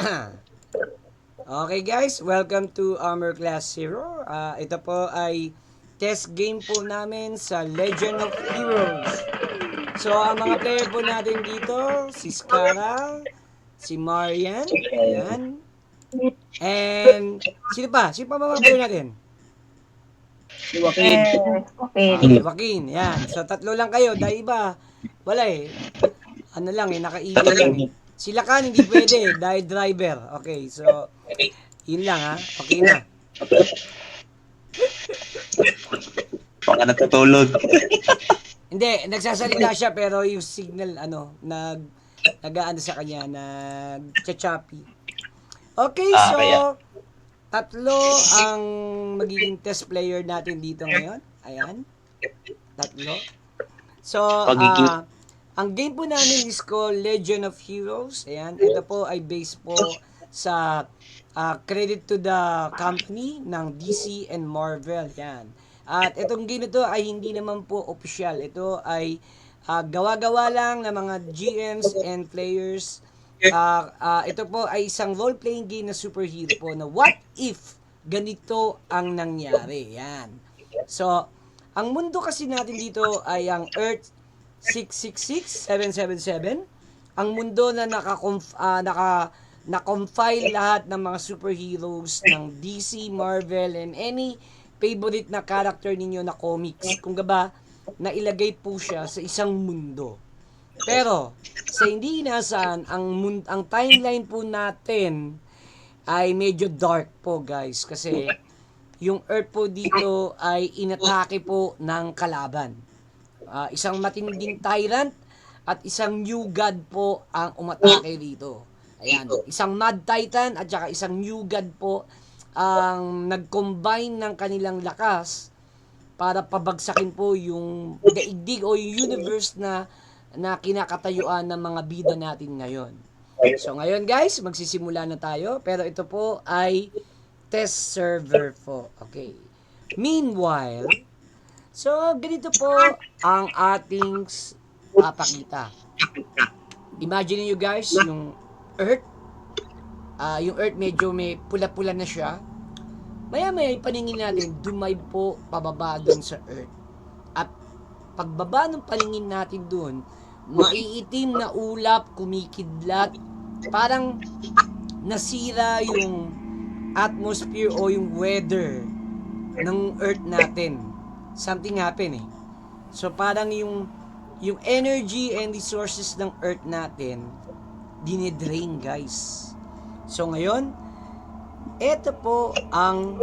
Okay guys, welcome to Armor Class Zero. Ito po ay test game po namin sa Legend of Heroes. So, ang mga player po natin dito, si Skara, si Marian, ayan, and sino pa? Sino pa mga player natin? Okay. Si Joaquin, yan. So, tatlo lang kayo, dahil iba, wala eh. Ano lang eh, naka-EV lang eh. Sila kan hindi pwede dahil driver. Okay, so, yun lang ha. Okay na. Baka natutulog. Hindi, nagsasalita siya pero yung signal nag-aano sa kanya, nag-choppy. Okay, so Kaya. tatlo ang magiging test player natin dito ngayon. Ayan, tatlo. So, Pagiging, ang game po namin is called Legend of Heroes. Ayan, ito po ay based po sa credit to the company ng DC and Marvel. Yan. At itong game ito ay hindi naman po official. Ito ay gawa-gawa lang ng mga GMs and players. Ito po ay isang role-playing game na superhero po na what if ganito ang nangyari. Yan. So, ang mundo kasi natin dito ay ang Earth 666-777. Ang mundo na na-compile lahat ng mga superheroes ng DC, Marvel, and any favorite na character ninyo na comics. Kung gaba, nailagay po siya sa isang mundo. Pero, sa hindi inaasahan, ang timeline po natin ay medyo dark po guys. Kasi, yung Earth po dito ay inatake po ng kalaban. Isang matinding tyrant at isang new god po ang umatake dito. Ayan, isang mad titan at saka isang new god po ang nag-combine ng kanilang lakas para pabagsakin po yung daigdig o yung universe na kinakatayuan ng mga bida natin ngayon. So ngayon guys, magsisimula na tayo pero ito po ay test server po. Okay. Meanwhile, so ganito po ang ating papakita. Imagine niyo guys, yung Earth, yung Earth medyo may pula-pula na siya. Maya-maya paningin natin, dumay po pababa doon sa Earth. At pagbaba ng paningin natin doon, maiitim na ulap, kumikidlat, parang nasira yung atmosphere o yung weather ng Earth natin. Something happen eh. So parang yung energy and resources ng Earth natin dinidrain guys. So ngayon, ito po ang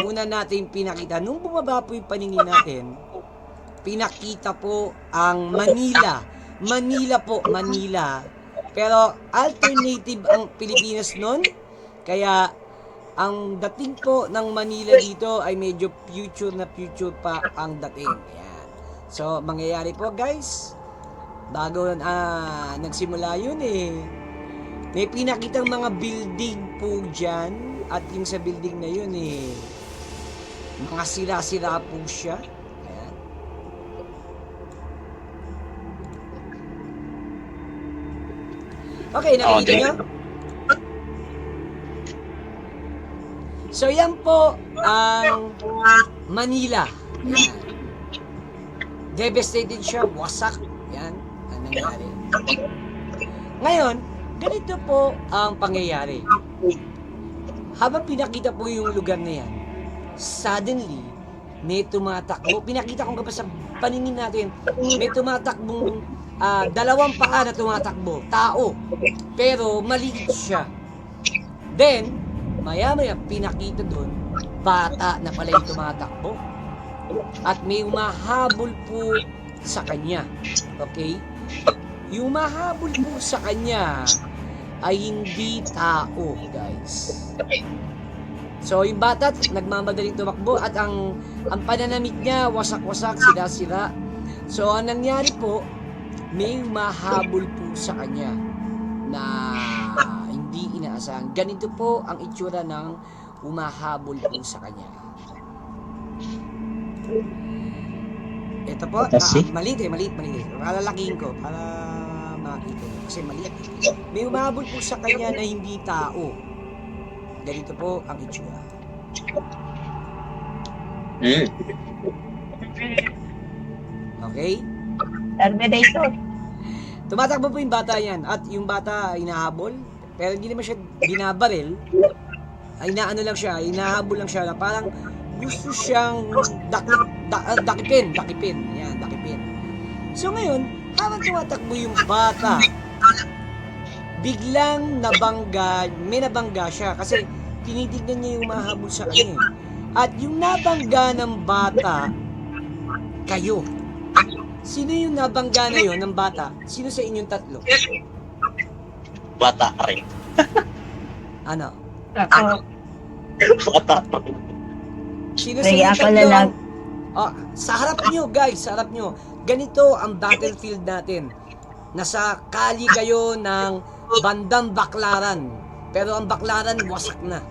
una natin pinakita. Nung bumaba po yung paningin natin, pinakita po ang Manila. Manila po, Manila. Pero alternative ang Pilipinas nun. Kaya ang dating po ng Manila dito ay medyo future pa ang dating. Ayan. So, mangyayari po guys, bago nagsimula yun eh, may pinakitang mga building po dyan at yung sa building na yun eh, mga sira-sira po siya. Ayan. Okay, nakikita nyo? So, yan po ang Manila. Yan. Devastated siya, wasak. Yan, ang nangyari. Ngayon, ganito po ang pangyayari. Habang pinakita po yung lugar na yan, suddenly, may tumatakbo. Pinakita ko nga sa paningin natin, may tumatakbong dalawang paa na tumatakbo. Tao. Pero maliit siya. Then, maya-maya pinakita doon, bata na pala yung tumatakbo. At may umahabol po sa kanya. Okay? Yung mahabol po sa kanya ay hindi tao, guys. So, yung bata nagmamadaling tumakbo at ang pananamit niya wasak-wasak, sira-sira. So, ang nangyari po, may mahabol po sa kanya na hindi inaasahan. Ganito po ang itsura ng umahabol po sa kanya. Ito po, maliit. Palalakihin ko para makita nyo. Kasi maliit. May umahabol po sa kanya na hindi tao. Ganito po ang itsura. Okay? Terminator. Tumatakbo po yung bata yan. At yung bata ay hinahabol. Pero hindi naman siya binabaril. Ay inaano lang siya. Hinahabol lang siya. Na parang gusto siyang dakipin. Yan, dakipin. So ngayon, habang tumatakbo yung bata, biglang may nabangga siya kasi tinitignan niya yung mahabol sa kanya. At yung nabangga ng bata, kayo. Sino yung nabangga na yun ng bata? Sino sa inyong tatlo? Bata ka rin. Ano? Ako. Bata ka rin. Sino sa Sige, inyong ako tatlo? na lang. Sa harap nyo, guys, sa harap nyo. Ganito ang battlefield natin. Nasa kali kayo ng bandang Baklaran. Pero ang Baklaran, wasak na.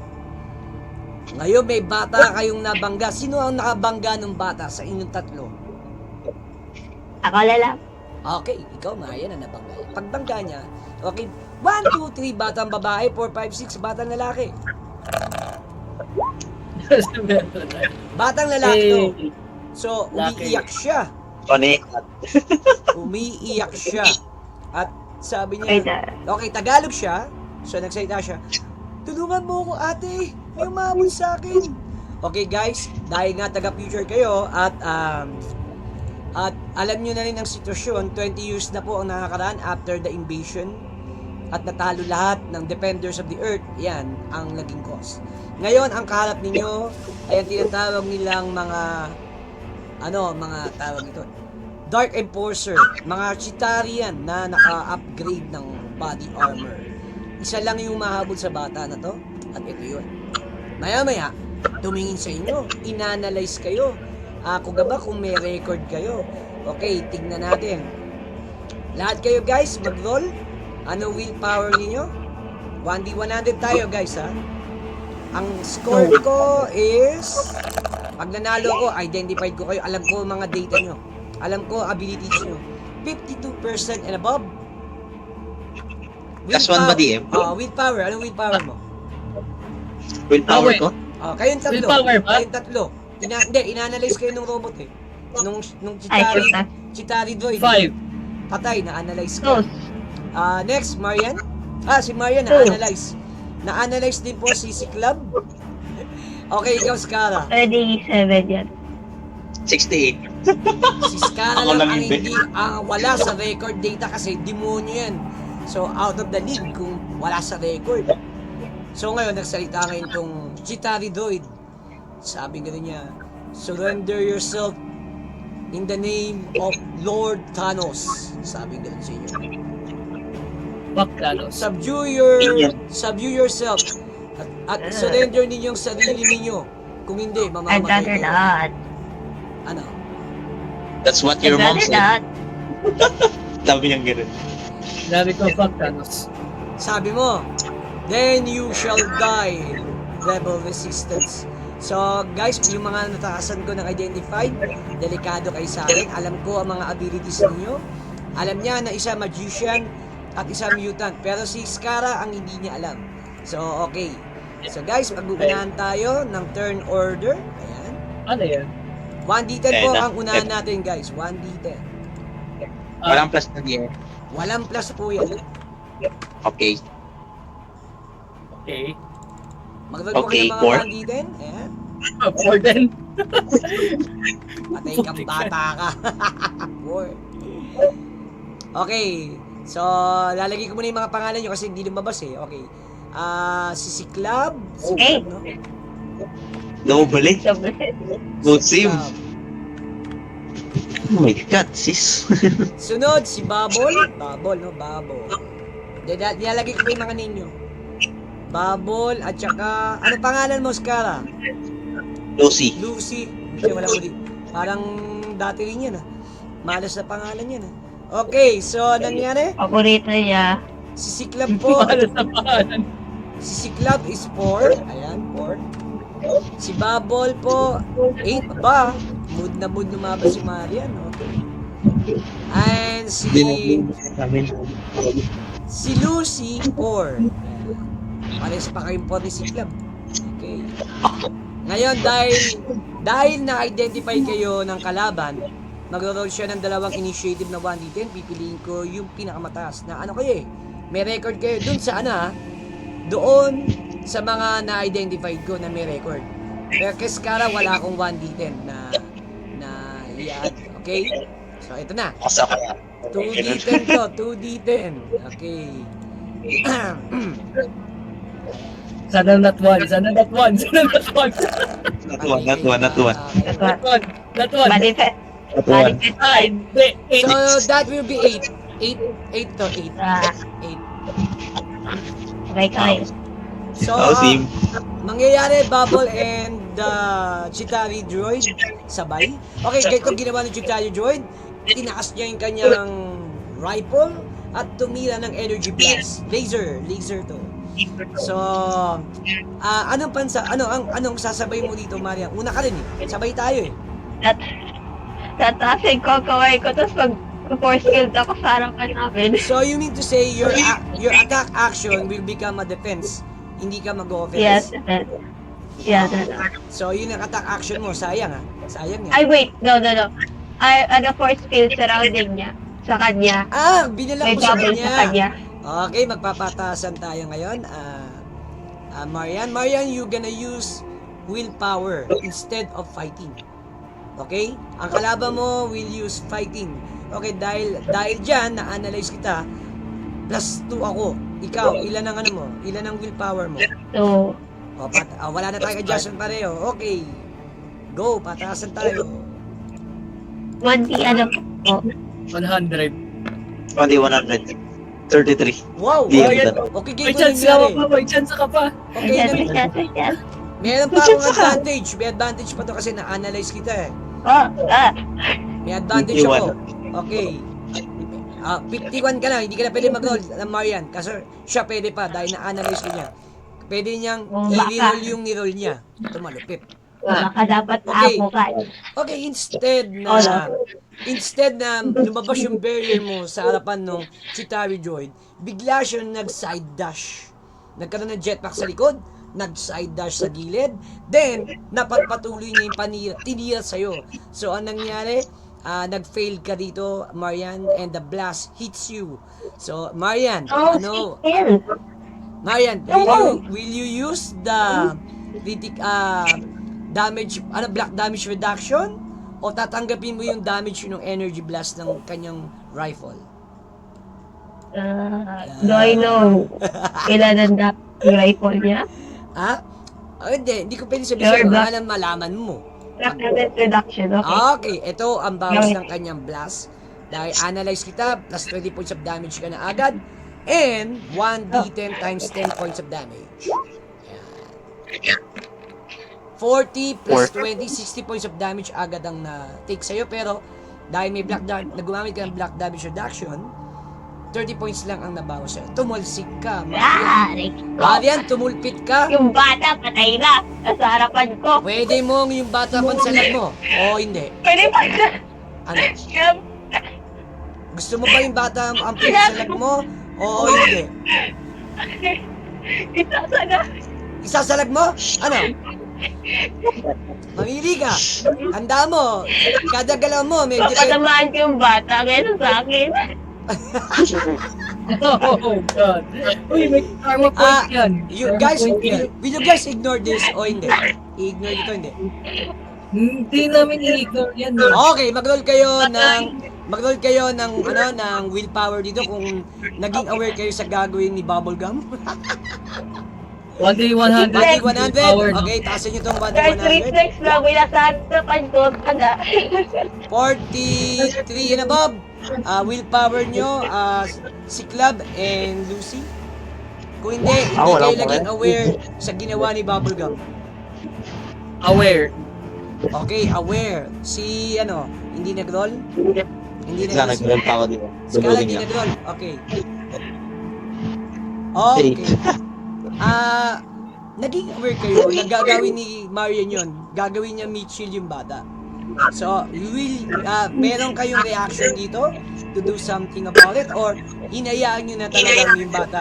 Ngayon, may bata kayong nabangga. Sino ang nakabangga ng bata sa inyong tatlo? Ako na lang. Okay, ikaw, Maya, na nabangga. Pagbangga niya, okay, 1, 2, 3, batang babae, 4, 5, 6, batang lalaki. Batang lalaki to. So, umiiyak siya. Connect. Umiiyak siya. At sabi niya, okay, Tagalog siya. So, nagsalita siya, tulungan mo ako, ate. May umabol sa akin. Okay, guys, dahil nga taga-future kayo at alam nyo na rin ang sitwasyon, 20 years na po ang nakakaraan after the invasion at natalo lahat ng defenders of the earth. Yan ang naging cause. Ngayon, ang kaharap ninyo ay ang tinatawag nilang mga tawag ito, Dark Enforcer, mga Chitarian na naka-upgrade ng body armor. Isa lang yung mahabol sa bata na to, at ito yun. Maya-maya, tumingin sa inyo, inanalyze kayo. Kung kung may record kayo. Okay, tignan natin. Lahat kayo guys, mag-roll. Ano willpower ninyo? 1D100 tayo guys ha. Ang score ko is, pag nanalo ko, identified ko kayo. Alam ko mga data nyo. Alam ko abilities nyo. 52% and above. Plus 1 ba DM? Willpower. Anong willpower mo? Willpower ko? Kayong tatlo. Willpower ba? Kayong tatlo. Ina-analyze kayo ng robot eh. Nung Ay, Chitari Droid. 5. Patay, na-analyze ko. Dos. Next, Marian. Si Marian, na-analyze. Na-analyze din po si Club. Okay, ikaw, Skara. 27 yan. 68. Si Skara Ako lang lang ang hindi. hindi, wala sa record data kasi demonyo yan. So, out of the league kung wala sa record. So, ngayon, nagsalita ngayon tong Chitari Droid. Sabi nga niya, surrender yourself in the name of Lord Thanos. Sabi nga sa inyo. Fuck Thanos. Subdue yourself. At surrender ninyong sarili ninyo. Kung hindi, I'd mamamatay rather kayo. not. Ano? That's what I'd your mom rather said. not. Sabi niyang gano'n. Sabi ko, fuck Thanos. Sabi mo, then you shall die, rebel resistance. So, guys, yung mga natakasan ko ng identified, delikado kayo sa akin. Alam ko ang mga abilities ninyo. Alam niya na isa magician at isa mutant. Pero si Skara ang hindi niya alam. So, okay. So, guys, mag-uunahan tayo ng turn order. Ayan. Ano yan? 1d10 po ang unahan natin, guys. 1d10. Walang plus na DM. Walang plus po yan. Okay. Okay. Mag-roll po Okay, kayo ng mga four. 1d10. Ayan. 4 din. Patay kang bata ka. Four. Okay. So, lalagay ko muna yung mga pangalan nyo kasi hindi lumabas eh. Okay. Si Club. Okay. No? Nobody. Good sim. Club. Oh my God, sis. Sunod, si Babol. Babol, no? Babol. Nilalagay ko pa yung mga ninyo. Babol, at saka, ano pangalan mo, Skara? Lucy. Lucy. Hindi, wala ko din. Parang dati rin yan, malas na pangalan yan, Okay, so, nangyari? Paborito niya. Si Siklab po. Para sa pangalan. Si Siklab is 4. Ayan, 4. Si Babol po, 8 ba? Mood na lumabas si Marian. Okay. And si Lucy 4. Pares pa kayong 4 ni si Club. Okay. Ngayon, dahil na-identify kayo ng kalaban, magro-roll siya ng dalawang initiative na 1d10, pipiliin ko yung pinakamataas na ano kayo eh. May record kayo dun sa doon sa mga na-identified ko na may record. Pero Keskara, wala akong 1d10 na i-add. Okay? So, ito na. 2d10 to, 2d10. Okay. Sana not one. Sana not one. Sana not one. Not one. Not one. Not one. Manifest. Not one. Manifest. Ay, hindi. So, that will be 8. 8 to 8. Ah, 8. okay, okay. So, Sim. mangyayari Bubble and Chitari Droid sabay. Okay, ganito ginawa ng Chitari Droid. Tinaas niya yung kanyang rifle at tumira ng energy blast. Laser to. So, anong sasabay mo dito, Maria? Una ka rin eh. Sabay tayo eh. Tatasin ko, kaway ko, tapos force field ako sa harapan namin. So, you mean to say your attack action will become a defense. Hindi ka mag-offense. Yes, yes. So, yun ang attack action mo. Sayang ah. Sayang nga. Ay, wait. No. Ano force field surrounding niya. Sa kanya. Binilang May ko sa bubble sa kanya. kanya. Okay, magpapatasan tayo ngayon. Marian, you gonna use willpower instead of fighting. Okay? Ang kalaban mo will use fighting. Okay, dahil dyan, na-analyze kita, plus 2 ako. Ikaw, ilan ang mo? Ilan ang willpower mo? So, Wala na tayong adjustment pareho. Okay. Go, patasan tayo. 1D ano po. 100. 100. 33. Wow! Di, Okay, yan. okay, May game chance ka pa. May chance ka pa. Okay, Yes. meron pa akong advantage. May advantage pa to kasi na-analyze kita eh. Oh, May advantage 51. ako. Okay. 51 ka lang, hindi ka na pwede mag-roll ng Marian. Kasi siya pwede pa dahil na-analyze ko niya. Pwede niyang Baka. i-roll yung ni-roll niya. Ito malupit. baka dapat Okay. ako ka. Okay, instead na lumabas yung barrier mo sa harapan ng Chitari Droid, bigla siyang nag-side dash. Nagkaroon ng jetpack sa likod, nag-side dash sa gilid, then napagpatuloy niya yung tinira sa'yo. So, ang nangyari, nag-fail ka dito, Marian, and the blast hits you. So, Marian, Marian, will you use the black damage reduction o tatanggapin mo yung damage ng energy blast ng kanyang rifle? Do I know ilan ang yung rifle niya? Ha? Hindi ko pwede sabihin Sure, sa'yo, malaman mo. Black damage reduction, okay. Okay, ito ang bawas ng kanyang blast. Dahil analyze kita, plus 20 points of damage ka na agad. And 1d10 times 10 points of damage. Ayan. 40 plus 20, 60 points of damage agad ang na-take sa'yo. Pero dahil may nagumamit ka ng black damage reduction, 30 points lang ang nabawas sa'yo. Tumulsik ka, Marian. Marian, tumulpit ka. Yung bata, patay na. Nasa harapan ko. Pwede mong yung bata pansalag mo. O hindi. Pwede pa na. Ano? Gusto mo ba yung bata ang pansalag mo? O hindi. Isasalag mo? Ano? Mamili ka. Handa mo. Kada galaw mo, may Patamaan ko yung bata, kaya sa akin. Oh, God. Uy, may karma point yan. You Karma guys, point yan. will you guys ignore this o hindi? I-ignore ito, hindi. Hindi namin i-ignore yan. Okay, mag-roll kayo ng willpower dito kung naging aware kayo sa gagawin ni Bubblegum. 1D100. 1D100. Okay, taasan nyo itong Guys, 1D100. reflex lang, wala sa harapan ko. Taga. 43 and above. Willpower nyo, si Club and Lucy. Kung hindi wala kayo po naging eh. aware sa ginawa ni Bubblegum. Aware. Okay, aware. Si, hindi nag-roll? Hindi Wala, nag-roll. nag-roll pa ako dito. Si Kala hindi nag-roll. Okay. Okay. Naging aware kayo na gagawin ni Marian yun. Gagawin niya meat shield yung bata. So, meron kayong reaction dito to do something about it or hinayaan nyo na talagang yung bata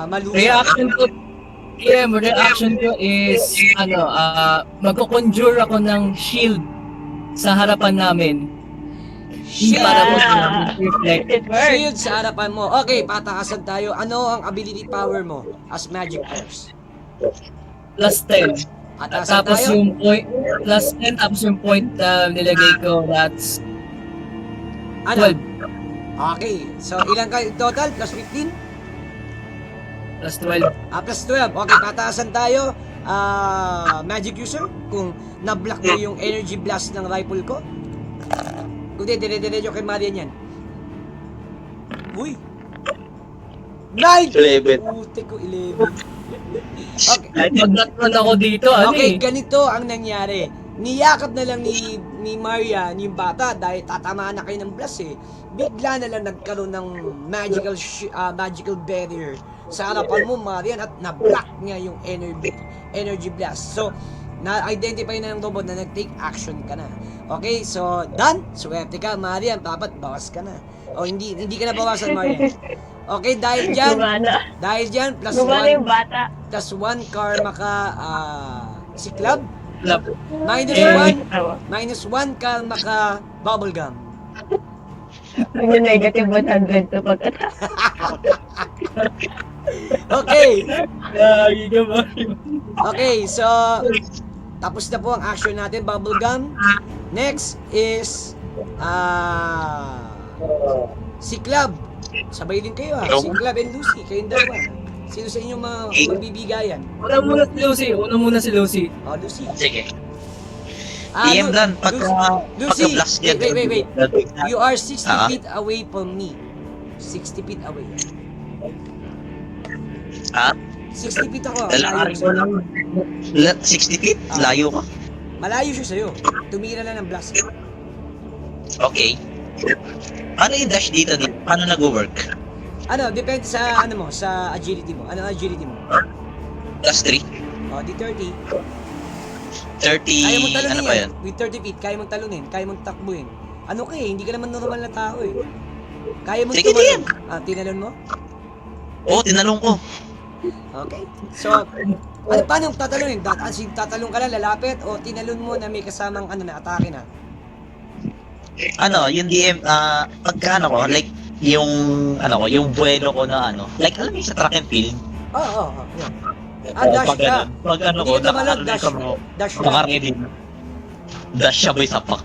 malusa? Reaction ko is, magko-conjure ako ng shield sa harapan namin. Shield! Para ko Yeah. reflect. It works. Shield sa harapan mo. Okay, patakasan tayo. Ano ang ability power mo as magic force? Plus 10. Atasan Tapos tayo? yung point, plus 10, tapos yung point na nilagay ko, that's Ano? 12. Okay, so ilan ka total? Plus 15? Plus 12. Plus 12. Okay, pataasan tayo. Magic user, kung na-block mo yung energy blast ng rifle ko. Kung di, dire-diretso kay Marian yan. Uy! 9! 11. Puti ko, 11. Okay. Mag-natman ako dito, Okay, ganito ang nangyari. Niyakap na lang ni Marian yung bata dahil tatamaan na kayo ng blast eh. Bigla na lang nagkaroon ng magical barrier sa harapan mo, Marian, at na-block niya yung energy blast. So, na-identify na ng robot na nag-take action ka na. Okay, so done. Swerte ka, Marian. Dapat bawas ka na. O hindi ka na bawasan, Marian. Okay, dahil dyan, plus Gumana yung bata. 1 karma ka, si Club. Love. Minus 1 karma ka, bubblegum. Yung negative 100 to pagkatapos. Okay. Lagi ka ba? Okay, so tapos na po ang action natin, bubblegum. Next is si Club. Sabay din kayo si Club and Lucy, kayong dalawa. Sino sa inyo magbibigayan? Una muna si Lucy. Oh, Lucy. Sige. DM dan, Lucy, pagka-blast yan. wait. You are 60 Ah. feet away from me. 60 feet away. Ha? 60 feet ako. Lalaki ko lang. 60 feet? Layo ka. Malayo siya sa'yo. Tumira na ng blast. Okay. Ano yung dash dito? Paano nag-work? Ano, depende sa sa agility mo. Ano ang agility mo? Plus 3? Oh, di 30. 30, Kaya mong talunin ano pa yan. yan? With 30 feet, kaya mong talunin, kaya mong takbuhin. Ano ka hindi ka naman normal na tao eh. Kaya mong Sige, tumalon. Tinalon mo? Oo, tinanong ko. Okay. So, paano tatalunin? Tatalon ka lang, lalapit, o tinalon mo na may kasamang na atake na? Ano, yung DM, pagka ano ko, like, yung buwelo ko na like, alam mo yung sa track and field? Oo. Yan. Dash ka. Pag ano ko, Hindi ka tumalon, dash. mo, Dash ka. nakaready. Dash siya boy sapak.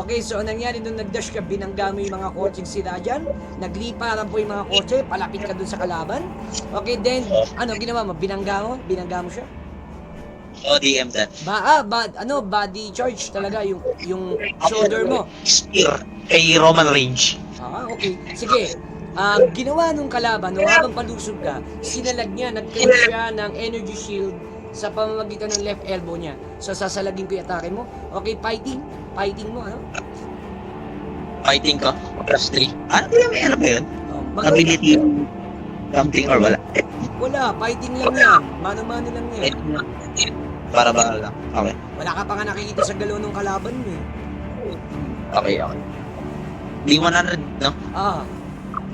Okay, so anong nangyari nung nag-dash ka, binangga mo yung mga kotseng sila dyan, nagliparan po yung mga kotse, palapit ka dun sa kalaban. Okay, then, ginawa mo? Binangga mo siya? O, DM dan. Body charge talaga, yung shoulder mo. Spear kay Roman Range. Okay. Sige. Ginawa nung kalaban, nung habang palusog ka, sinalag niya, nag-create siya ng energy shield sa pamamagitan ng left elbow niya. So, sasalagin ko yung atake mo. Okay, fighting. Fighting mo, Fighting ka, plus 3. Ano ba yun? Mag- Ability something or wala? Wala, fighting lang yan. Mano-mano lang yan. Para ba lang? Okay. Wala ka pa nga nakikita sa galaw ng kalaban mo eh. Okay. Di 100, no?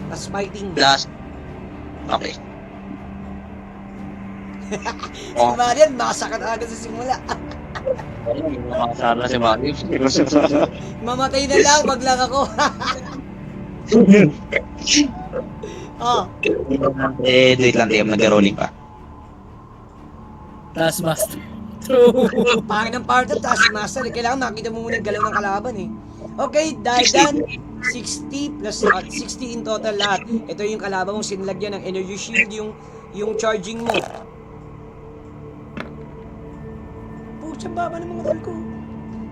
Tapos fighting. Plus. Okay. Si Marian, masakat agad sa simula. Sana si Maki. Mamatay na lang, wag lang ako. Wait lang, DM. Nag-rolling pa. Taskmaster. True. Pangin ng part of Taskmaster. Kailangan makita mo muna yung galaw ng kalaban eh. Okay, dahil dyan, 60 plus 60 in total lahat. Ito yung kalaban mong sinilagyan ng energy shield, yung charging mo. Pucha, baba ng mga roll ko.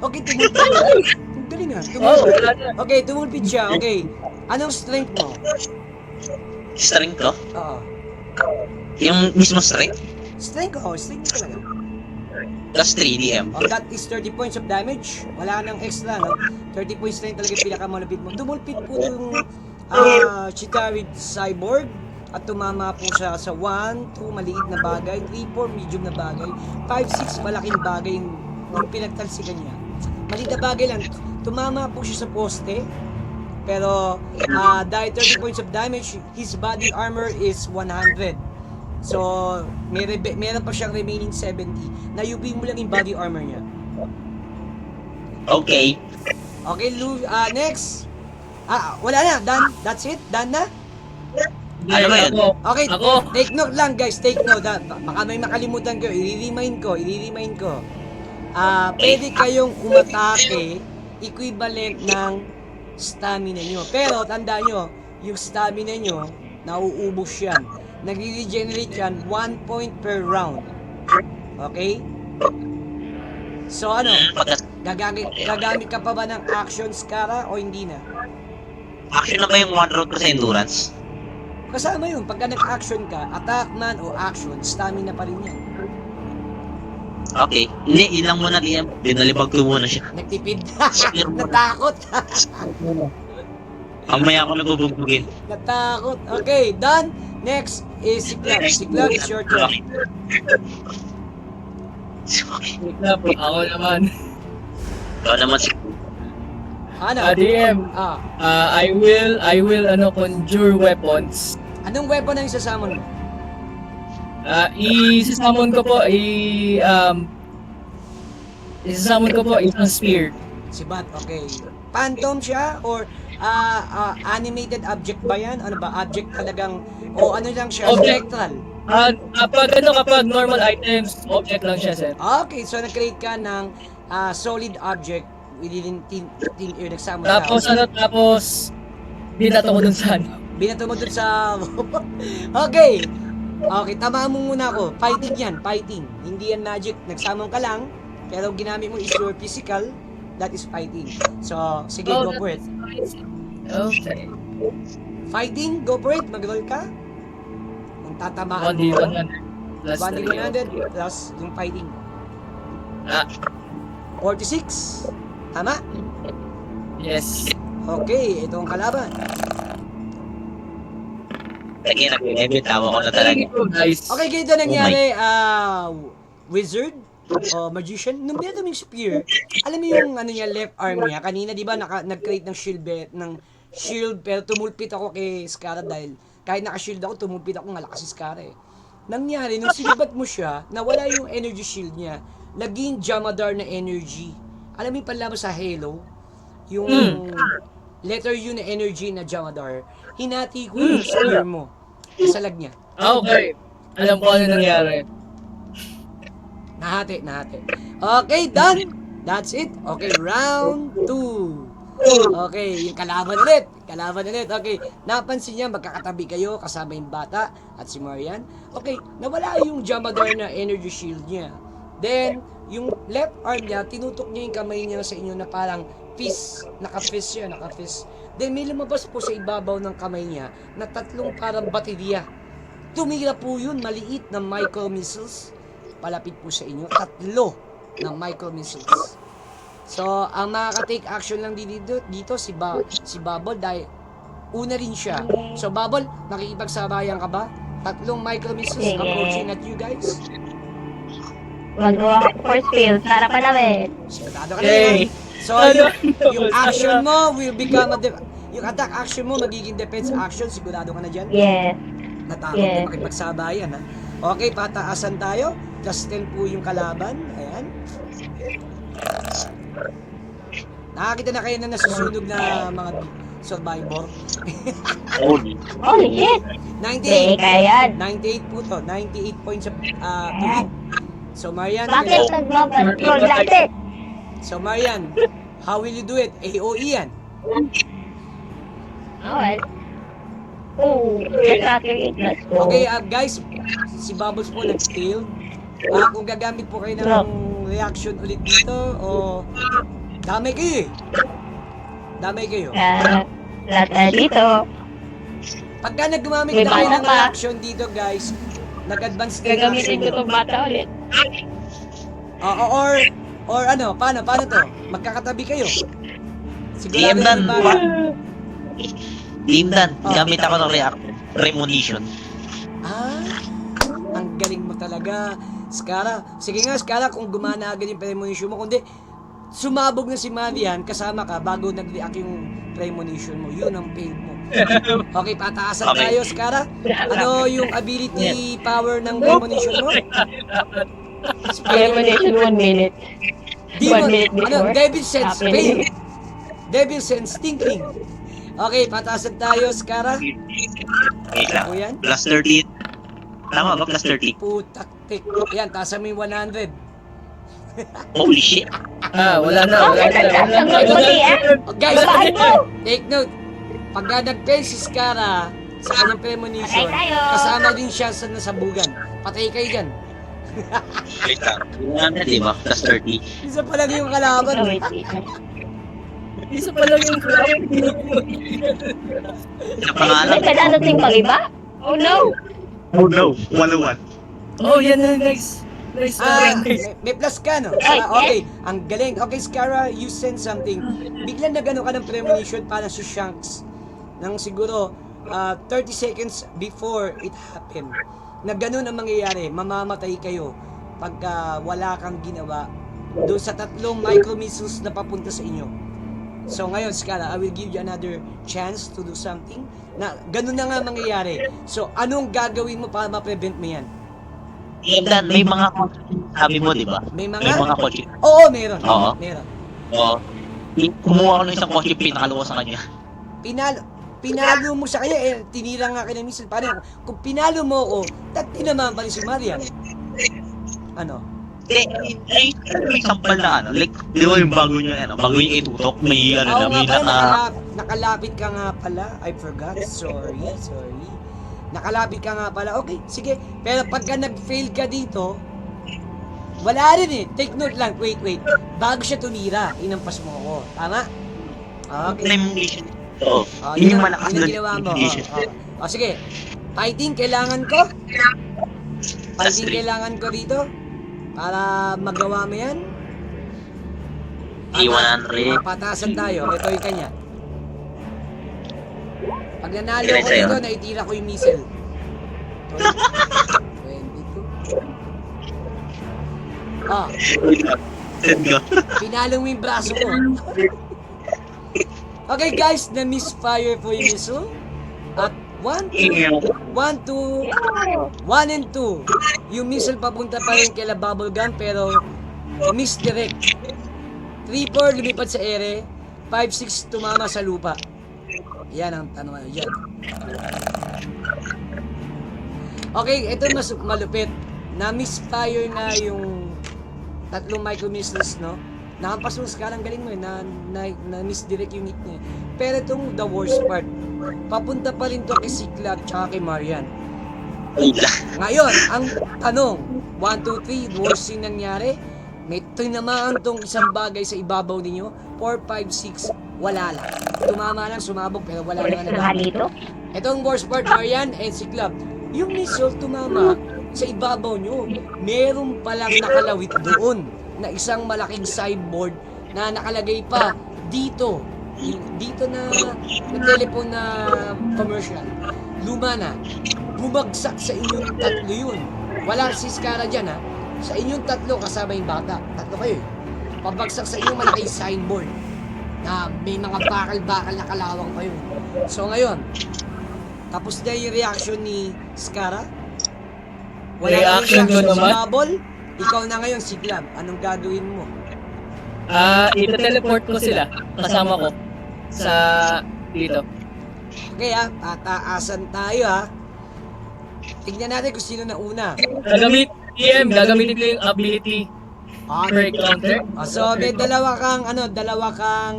Okay, tumulpid. Ang galing Okay, tumulpid siya. Okay. Anong strength mo? Strength ko? Oo. Yung mismo strength? Strength ko, strength mo talaga. Plus 3 DM. That is 30 points of damage. Wala nang extra, no? 30 points na yung talaga yung pinakamalapit mo. Dumulpit po yung Chitarid Cyborg at tumama po siya sa 1, 2 maliit na bagay, 3, 4 medium na bagay, 5, 6 malaking bagay yung pinagtalsikan niya. maliit na bagay lang. Tumama po siya sa poste. Pero dahil 30 points of damage, his body armor is 100. So, meron pa siyang remaining 70. Na-UP mo lang yung body armor niya. Okay. Okay, next. Wala na. Done. That's it. Done na. Ano ba yun? Okay, Ako. take note lang guys, take note. Baka may makalimutan ko, i-remind ko. Pwede kayong umatake equivalent ng stamina nyo. Pero tandaan nyo, yung stamina nyo, nauubos yan. Nagre-regenerate yan 1 point per round. Okay? So ano, gagamit ka pa ba ng actions, Kara, o hindi na? Action na ba yung one road ko sa endurance? Kasama yun, pagka nag-action ka, attack man o action, stamina pa rin yan. Okay. Hindi, ilang muna DM. Dinalibag ko muna siya. Nagtipid. Natakot. Mamaya ako nabubugbugin. Natakot. Okay, done. Next is si Cloud. Si Cloud is your turn. Wait na po, ako naman. Ikaw naman si... Ano? DM, I will conjure weapons. Anong weapon ang isasamon mo? Isasamon ko po, isasamon ko po isang spear. Si Bat, okay. Phantom siya or animated object ba yan? Ano ba? Object talagang, o ano lang siya? Object. Spectral. Kapag normal items, object lang siya, sir. Okay, so nag-create ka ng solid object within thin air. Nagsama Tapos, binato ko dun sa ano. Binato mo dun sa... Okay. Okay, tamaan mo muna ako. Fighting yan, fighting. Hindi yan magic. Nagsamon ka lang, pero ginamit mo is your physical, that is fighting. So, sige, go for it. Okay. Fighting, go for it. Mag-roll ka. Kung tatamaan mo. 1d100 plus 1d100 plus yung fighting. Ah. 46. Tama? Yes. Okay, ito ang kalaban. Lagi nag-level, tawa ko na talaga. Guys. Okay, ganito nangyari, wizard o magician, nung binato mo yung spear, alam mo yung ano niya, left arm niya, kanina di ba nag-create ng shield, pero tumulpit ako kay Scara dahil kahit naka-shield ako, tumulpit ako, malakas si Scara eh. Nangyari, nung sinibat mo siya, nawala yung energy shield niya, naging Jamadar na energy. Alam mo yung panlaban sa Halo, yung letter U na energy na Jamadar, hinati ko yung spear mo. Isalag niya. Okay. Alam ko ano nangyari. Nahati. Okay, done. That's it. Okay, round 2. Okay, yung kalaban ulit. Okay, napansin niya magkakatabi kayo kasama yung bata at si Marian. Okay, nawala yung Jamadar na energy shield niya. Then, yung left arm niya, tinutok niya yung kamay niya sa inyo na parang fist. Naka-fist siya. Then may lumabas po sa ibabaw ng kamay niya na tatlong parang baterya. Tumira po yun, maliit na micro missiles. Palapit po sa inyo, 3 na micro missiles. So, ang makaka-take action lang dito si Bubble dahil una rin siya. So, Bubble, nakikipagsabayan ka ba? 3 micro missiles Sige. approaching at you guys. Magawa force field para palawin. Sigurado ka na Okay. yan. So, yung action mo will become yung attack action mo magiging defense action. Sigurado ka na dyan? Yes. Natakot Yes. na makipagsabayan, ha? Okay, pataasan tayo. Plus 10 po yung kalaban. Ayan. Nakakita na kayo na nasusunog na mga survivor. Holy. Holy shit. 98. Break yan. 98 po to. 98 points of to win. So, Marian, Bakit nag-control natin? So, Marian, how will you do it? AOE yan. Okay. Oh, let's go. Okay, guys, si Bubbles po nag-failed. Kung gagamit po kayo ng reaction ulit dito, o damay kayo eh. Damay kayo. Lahat tayo dito. Pagka nagumamit May na kayo bata ng pa. reaction dito, guys, nag-advance na yung action Gagamitin ko nyo. itong bata ulit. Or ano, paano to? Magkakatabi kayo. DM Dan, yung bata. DM Dan, gamit ako ng premonition. Ang galing mo talaga, Skara. Sige nga, Skara, kung gumana agad yung premonition mo, kundi sumabog na si Marian, kasama ka, bago nag-react yung premonition mo. Yun ang fail mo. Okay, pataasan Okay. tayo, Skara. Ano yung ability power ng premonition mo? Elimination 1 minute. 1 minute before. Devil Sense, happening. fail. Devil Sense, thinking. Okay, pataasan tayo, Skara. Wait lang. O yan. Plus 13. Tama ba? Plus 30. Putak, tik. Yan, taasan mo yung 100. Holy shit. Wala na. Ang puti, Oh, guys, Babaan mo! take note. Pagka nag-fail si Skara sa kanyang premonition, Patay tayo. kasama din siya sa nasabugan. Patay kayo dyan. Wait lang. Ano, di ba? Plus 30. Isa pa lang yung kalaban. Oh, wait. Isa pa lang yung Ano pangalan? May kadadating pang iba? Oh no! Oh no. 101. Oh, yan na, guys. Nice. May plus ka, no? Ay, Okay, ang galing. Okay, Skara, you send something. Biglang nagano ka ng premonition para si Shanks nang siguro 30 seconds before it happened. Na ganun ang mangyayari, mamamatay kayo pagka wala kang ginawa doon sa 3 micro missiles na papunta sa inyo. So ngayon, Skara, I will give you another chance to do something na ganun na nga mangyayari. So, anong gagawin mo para ma-prevent mo yan? Dan, may mga sabi mo, di ba? May May mga... mga kotse. Oo, meron. Oo. Meron. Oo. Kumuha ko ng isang kotse, pinakaluwa sa kanya. Pinalo mo sa kanya, tinira nga kayo ng missile. Paano? Kung pinalo mo ako, tinamaan pa rin si Marian. Ano? May sampal na ano, like, di ba yung bago niya, bago yung itutok, may ano na, Oo nga may pala, naka... nakalapit ka nga pala. I forgot. Sorry. Nakalapit ka nga pala. Okay, sige. Pero pagka nag-fail ka dito, wala rin eh. Take note lang. Wait. Bago siya tumira, inampas mo ako. Tama? Okay. Elimination. Oo. Oh, Yun yung malakas yun na ang ginawa mo. elimination. Oh, sige. Fighting kailangan ko. Plus Fighting 3. kailangan ko dito. Para magawa mo yan. E100. Patasan tayo. Ito yung kanya. Pag nanalo Sige, ko sa'yo. dito, naitira ko yung missile. 22. Ah, Send ko. pinalo mo yung braso ko. Okay guys, na-misfire po yung missile. At 1 and 2. Yung missile papunta pa rin kay Bubblegum pero misdirect. 3-4 lumipad sa ere. 5-6 tumama sa lupa. Yan ang tanong yan. Okay, ito mas malupit. Na-misfire na yung 3 micro missiles, no? Nakampas mo skalang galing mo eh, na misdirect yung hit niya. Pero itong the worst part, papunta pa rin to kay Cyclops tsaka kay Marian. Ngayon, ang tanong, 1, 2, 3, worst yung nangyari, may tinamaan tong isang bagay sa ibabaw ninyo, 4, 5, 6, wala lang. Tumama lang, sumabog, pero wala Ulit lang na nagawa. dito. Itong worst part, Marian and Cyclops, yung missile tumama sa ibabaw nyo, meron palang nakalawit doon na isang malaking sideboard na nakalagay pa dito. Dito na telephone na commercial. Luma na. Bumagsak sa inyong 3 yun. Wala si Skara dyan ha. Sa inyong 3 kasama yung bata. 3 kayo eh. Pabagsak sa inyong malaking signboard na may mga bakal-bakal na kalawang pa yun. So ngayon, tapos na yung reaction ni Skara. Wala Reaction ko naman? sumabol. Ikaw na ngayon, Cyclops. Anong gagawin mo? Ito-teleport ko sila. Kasama ko. Sa dito. Okay ha, tataasan tayo ha. Tignan natin kung sino na una. Gagamitin ko yung ability Okay. break counter. So may dalawa kang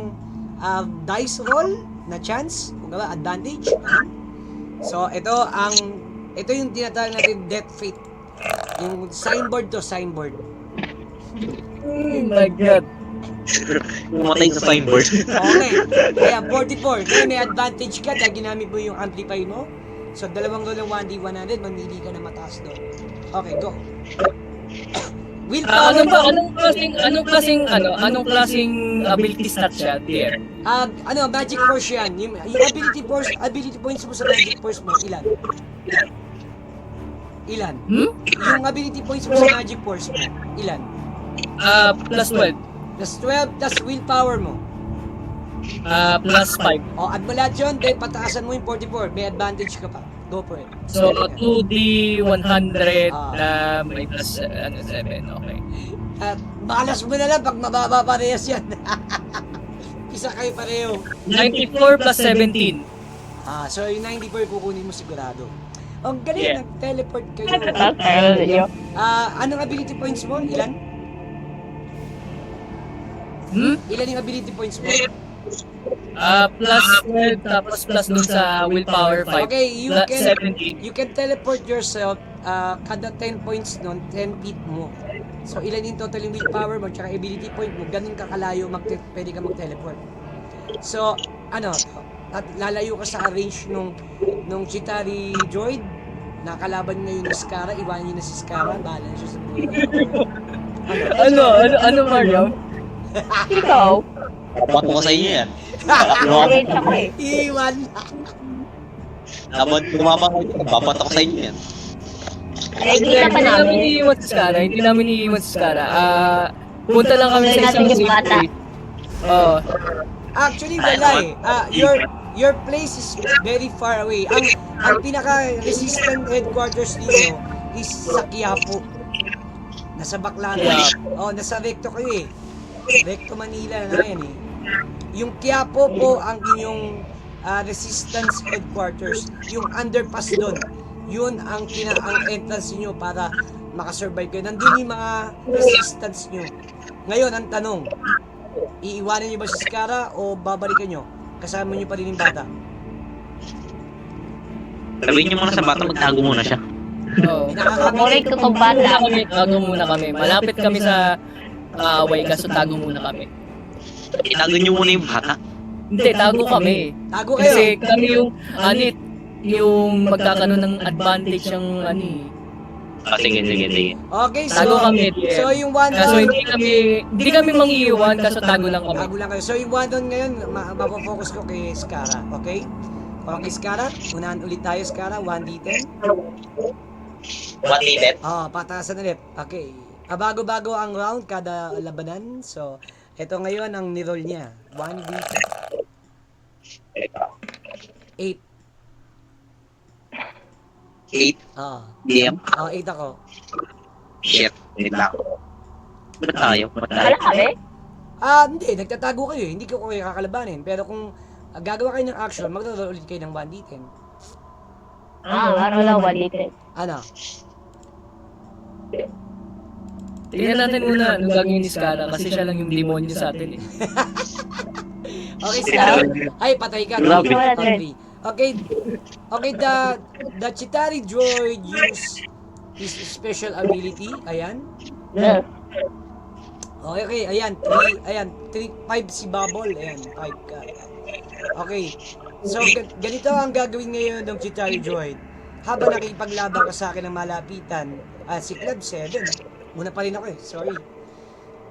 dice roll na chance, kung ba advantage. So ito yung tinatawag natin death fate. Yung signboard. Oh my god. Pumatay sa signboard. Okay. Kaya 44. Kaya may advantage ka dahil ginamit mo yung amplify mo. So dalawang roll ng 1D100, mamili ka na mataas doon. Okay, go. Willpower Anong klaseng ability stat siya, dear? Magic force yan. Yung ability points mo sa magic force mo, ilan? Ilan? Hmm? Yung ability points mo sa magic force mo, ilan? Plus 12. Plus 12, plus willpower mo. Plus 5. O, add mo lahat yun, then pataasan mo yung 44. May advantage ka pa. Go for it. So, 2D 100 Ah. na may plus 7. Okay. At balas mo na lang pag mababa parehas yan. Isa kayo pareho. 94 plus 17. So yung 94 kukunin mo sigurado. Ang galing, Yeah. nag-teleport kayo. Yun. Anong ability points mo? Ilan? Ilan yung ability points mo? Plus 12 tapos plus dun sa willpower 5. Okay, you Plus can 17. you can teleport yourself kada 10 points nun, 10 feet mo. So ilan yung total yung willpower mo tsaka ability point mo, ganun ka kalayo pwede ka mag-teleport. So, at lalayo ka sa range nung Chitari droid, nakalaban niya yung Skara, iwanan niyo na si Skara, bahala na siya sa buhay niya. Ano, Mario? Ikaw. Bato ko sa inyo yan. Orange ako eh. Iwan! Dapat tumama kayo. Babato ko sa inyo yan. Nakikita pa Hindi namin namin. iiwan si Skara. Hindi namin iiwan si Skara. Punta lang kami sa Natin isang yung safe bata. place. Oo. Actually, wala eh. Your place is very far away. Ang pinaka-resistant headquarters niyo is sa Quiapo. Nasa Baclaran. Nasa Recto kayo eh. Recto Manila na yan eh. Yung Quiapo po ang inyong resistance headquarters. Yung underpass doon. Yun ang entrance niyo para makasurvive kayo. Nandun yung mga resistance niyo. Ngayon, ang tanong, iiwanan niyo ba si Skara o babalikan niyo? Kasama niyo pa rin yung bata. Sabihin niyo muna sa bata, magtago muna siya. Oo. Favorite ko tong bata. Tago muna kami. Malapit kami sa away kaso tago muna kami. Itago niyo muna yung bata. Hindi, tago kami. Tago kayo. Kasi kami yung magkakaroon ng advantage yung Sige. Okay, so tago kami. so yung one Kaso down, hindi kami mangiiwan kaso tago lang kami. tago lang kayo. So yung one down ngayon, mapofocus ko kay Skara, okay? Okay, Skara, unahan ulit tayo, Skara, 1d10. What needed? Pataasan ulit. Okay. Bago-bago ang round kada labanan. So, ito ngayon ang niroll niya. 1d10. 8. 8 DM. 8 ako. Shit. Wait lang. Ba't tayo? Wala kami. Hindi. Nagtatago kayo eh. Hindi ko kayo kakalabanin. Pero kung gagawa kayo ng action, magro-roll ulit kayo ng 1d10. Laro lang, walitin. Ano? Tingnan natin muna anong gagawin ni Skara kasi siya lang yung demonyo sa atin eh. Okay, Skara. Ay, patay ka. Grabe. Okay, the Chitari droid use his special ability. Ayan. Okay, ayan. 5 si Bubble. Ayan, 5 ka. Okay. So, ganito ang gagawin ngayon ng Chitari droid. Habang nakipaglaban ka sa akin ng malapitan, si Club 7, muna pa rin ako eh, sorry.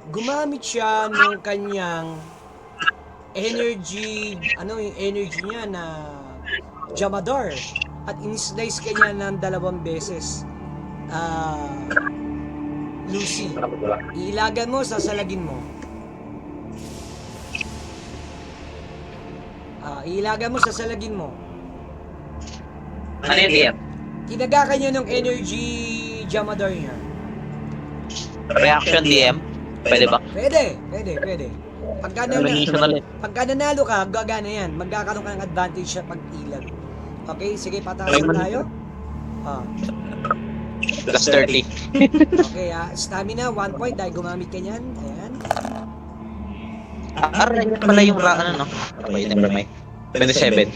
Gumamit siya ng kanyang energy, yung energy niya na Jamadar, at in-slice kanya ng 2 beses. Lucy, iilagan mo, sasalagin mo. Iilagan mo, sasalagin mo. Ano yung DM? Tinaga kanya ng energy Jamadar niya. Reaction DM? Pwede ba? Pwede. Elimination ulit. Pagka nanalo ka, gagana yan. Magkakaroon ka ng advantage sa pag-ilag. Okay, sige, pataasan tayo. Plus 30. Okay, stamina, 1 point dahil gumamit ka niyan. Ayan. Aray, pala yung no? Okay, never mind. 27.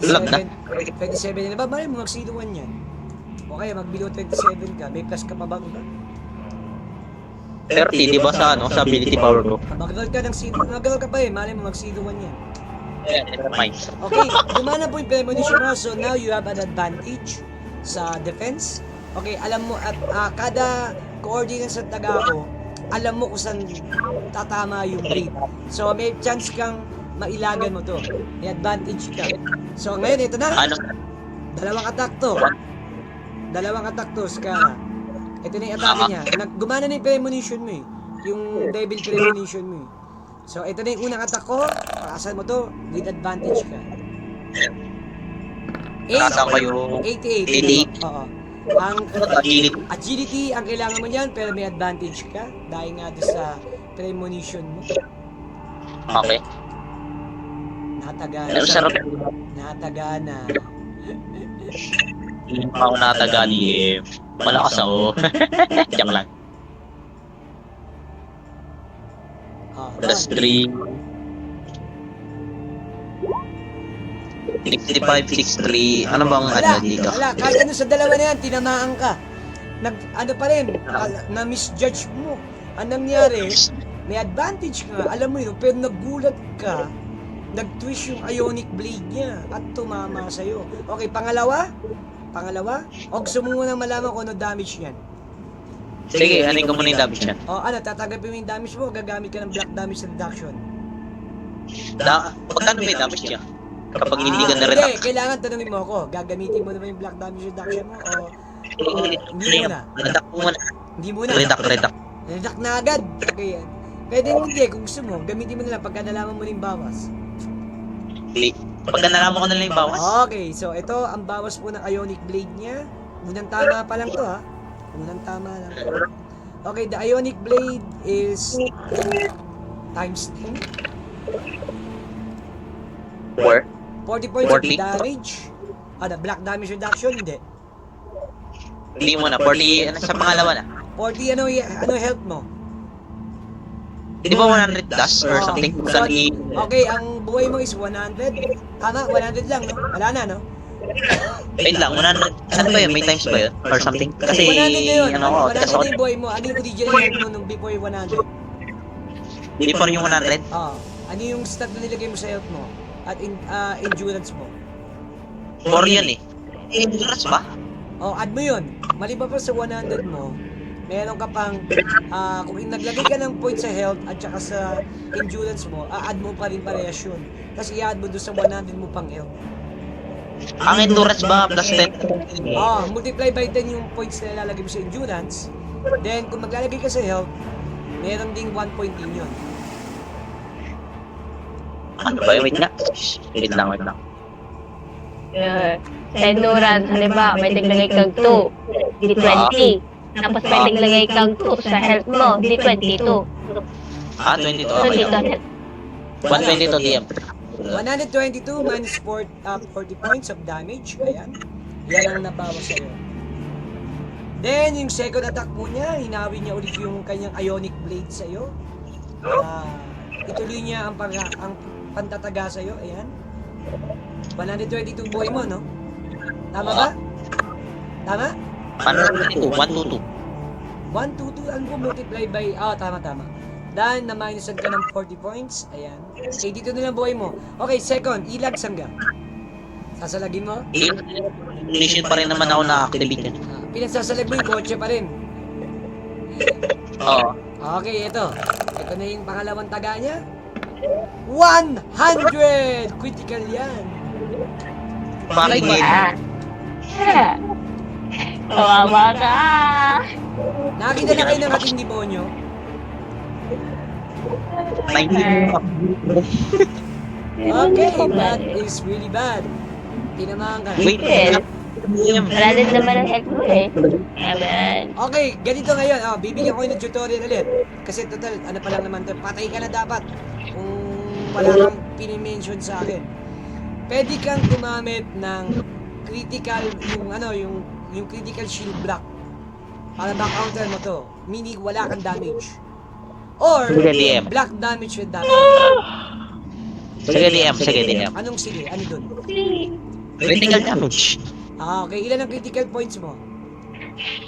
Lag na. 27 na ba? Mali mo, mag-0 1 yan. Okay, mag-below 27 ka. May plus ka pa ba? 30, di ba sa ability power ko? Mag-roll ka ng 0. Mag-roll ka pa eh. Mali mo, mag-0 1 yan. Yeah, never mind. Okay, gumana po yung premonition mo. So now you have an advantage sa defense. Okay, alam mo at kada coordinates at taga ko, alam mo kung saan tatama yung blade. So may chance kang mailagan mo to. May advantage ka. So ngayon, ito na. Ano? Dalawang attack to, Skara. Ito na yung atake niya. Gumana na yung premonition mo eh. yung Devil Premonition mo eh. So, ito na yung unang attack ko. Pakasan mo to, with advantage ka. Nakasama ko yung 88. Oo. Ang agility. agility, ang kailangan mo niyan, pero may advantage ka. Dahil nga doon sa premonition mo. Okay. Natagana. Pero sarap. Natagana. Hindi pa ako natagali eh. Malakas ako. Diyan lang. Oh, Plus 3. 65, 63. Ano bang ano dito? Wala, kahit ano sa dalawa na yan, tinamaan ka. Ano pa rin, na-misjudge mo. Ang nangyari, may advantage ka, alam mo yun, pero nagulat ka, nag-twist yung ionic blade niya at tumama sa'yo. Okay, pangalawa? O gusto mo muna malaman kung ano damage yan? Sige, anin ko muna yung damage niya. O ano, tatanggapin mo yung damage mo, gagamit ka ng black damage reduction. Pagkano ba yung damage niya? Kapag hindi ka na-reduct. Hindi, kailangan tanungin mo ako, gagamitin mo na ba yung black damage reduction mo o hindi muna? Reduct mo muna. Hindi muna. Reduct. Reduct na agad. Okay yan. Pwede hindi, kung gusto mo, gamitin mo na lang pagka nalaman mo na yung bawas. Pagka nalaman ko na lang yung bawas. Okay, so ito ang bawas po ng ionic blade niya. Unang tama pa lang to ha. Unang tama lang. Okay, the ionic blade is times 10. 4. 40 points of 40. damage. The black damage reduction, hindi. Hindi mo na. 40, ano sa pangalawa na? 40, ano health mo? Di ba 100 dust or something? So, okay, ang buhay mo is 100. Tama, 100 lang, no? Wala na, no? Wait lang, 100. Saan ba yun? May times ba yun? Or something? Kasi, 100 na yun. ano ko, 100 kasi na yung buhay mo. Ano yung original health mo nung before yung 100? before yung 100? Ano yung stat na nilagay mo sa health mo? At endurance mo? 4 yun eh. Endurance ba? Add mo yun. Maliban pa sa 100 mo, meron ka pang, kung naglagay ka ng point sa health at saka sa endurance mo, add mo pa rin parehas yun. Tapos i-add mo doon sa 100 mo pang health. Ang endurance ba plus 10? Multiply by 10 yung points na ilalagay mo sa endurance. Then, kung maglalagay ka sa health, meron ding 1 point din yun. Ano ba yun? Wait lang. Sa endurance, halimbawa, may naglagay kang 2, di 20. Tapos may naglagay kang 2 sa health mo, di 22. 22. So, Okay. dito, 122 DM. 122 minus 40 points of damage. Ayan. Yan ang nabawas sa'yo. Then, yung second attack mo niya, hinawin niya ulit yung kanyang ionic blade sa'yo. Ituloy niya ang pantataga sa'yo. Ayan. 122 buhay mo, no? Tama ba? Tama? 122. 122 ang multiply by... tama. Dahil na-minusan ka ng 40 points. Ayan. Okay, dito na lang buhay mo. Okay, second, ilag sangga. Sasalagin mo? Mission pa rin naman ako na-activate yan. Pinagsasalag mo yung kotse pa rin. Oo. Okay, ito. Ito na yung pangalawang taga niya. 100! Critical yan. Bakit Kawawa ka! Nakakita na kayo ng ating demonyo. Okay, that is really bad. Tinamaan ka. Wait. Wala din naman ang health mo eh. Amen. Okay, ganito ngayon. Bibigyan ko kayo ng tutorial ulit. Kasi total, ano pa lang naman to. Patay ka na dapat. Kung wala kang pinimension sa akin. Pwede kang gumamit ng critical, yung critical shield block. Para ba-counter mo to. Meaning wala kang damage. Or, Sige, DM. black damage reduction. Sige, DM. Anong sige? Ano dun? Critical damage. Okay. Ilan ang critical points mo?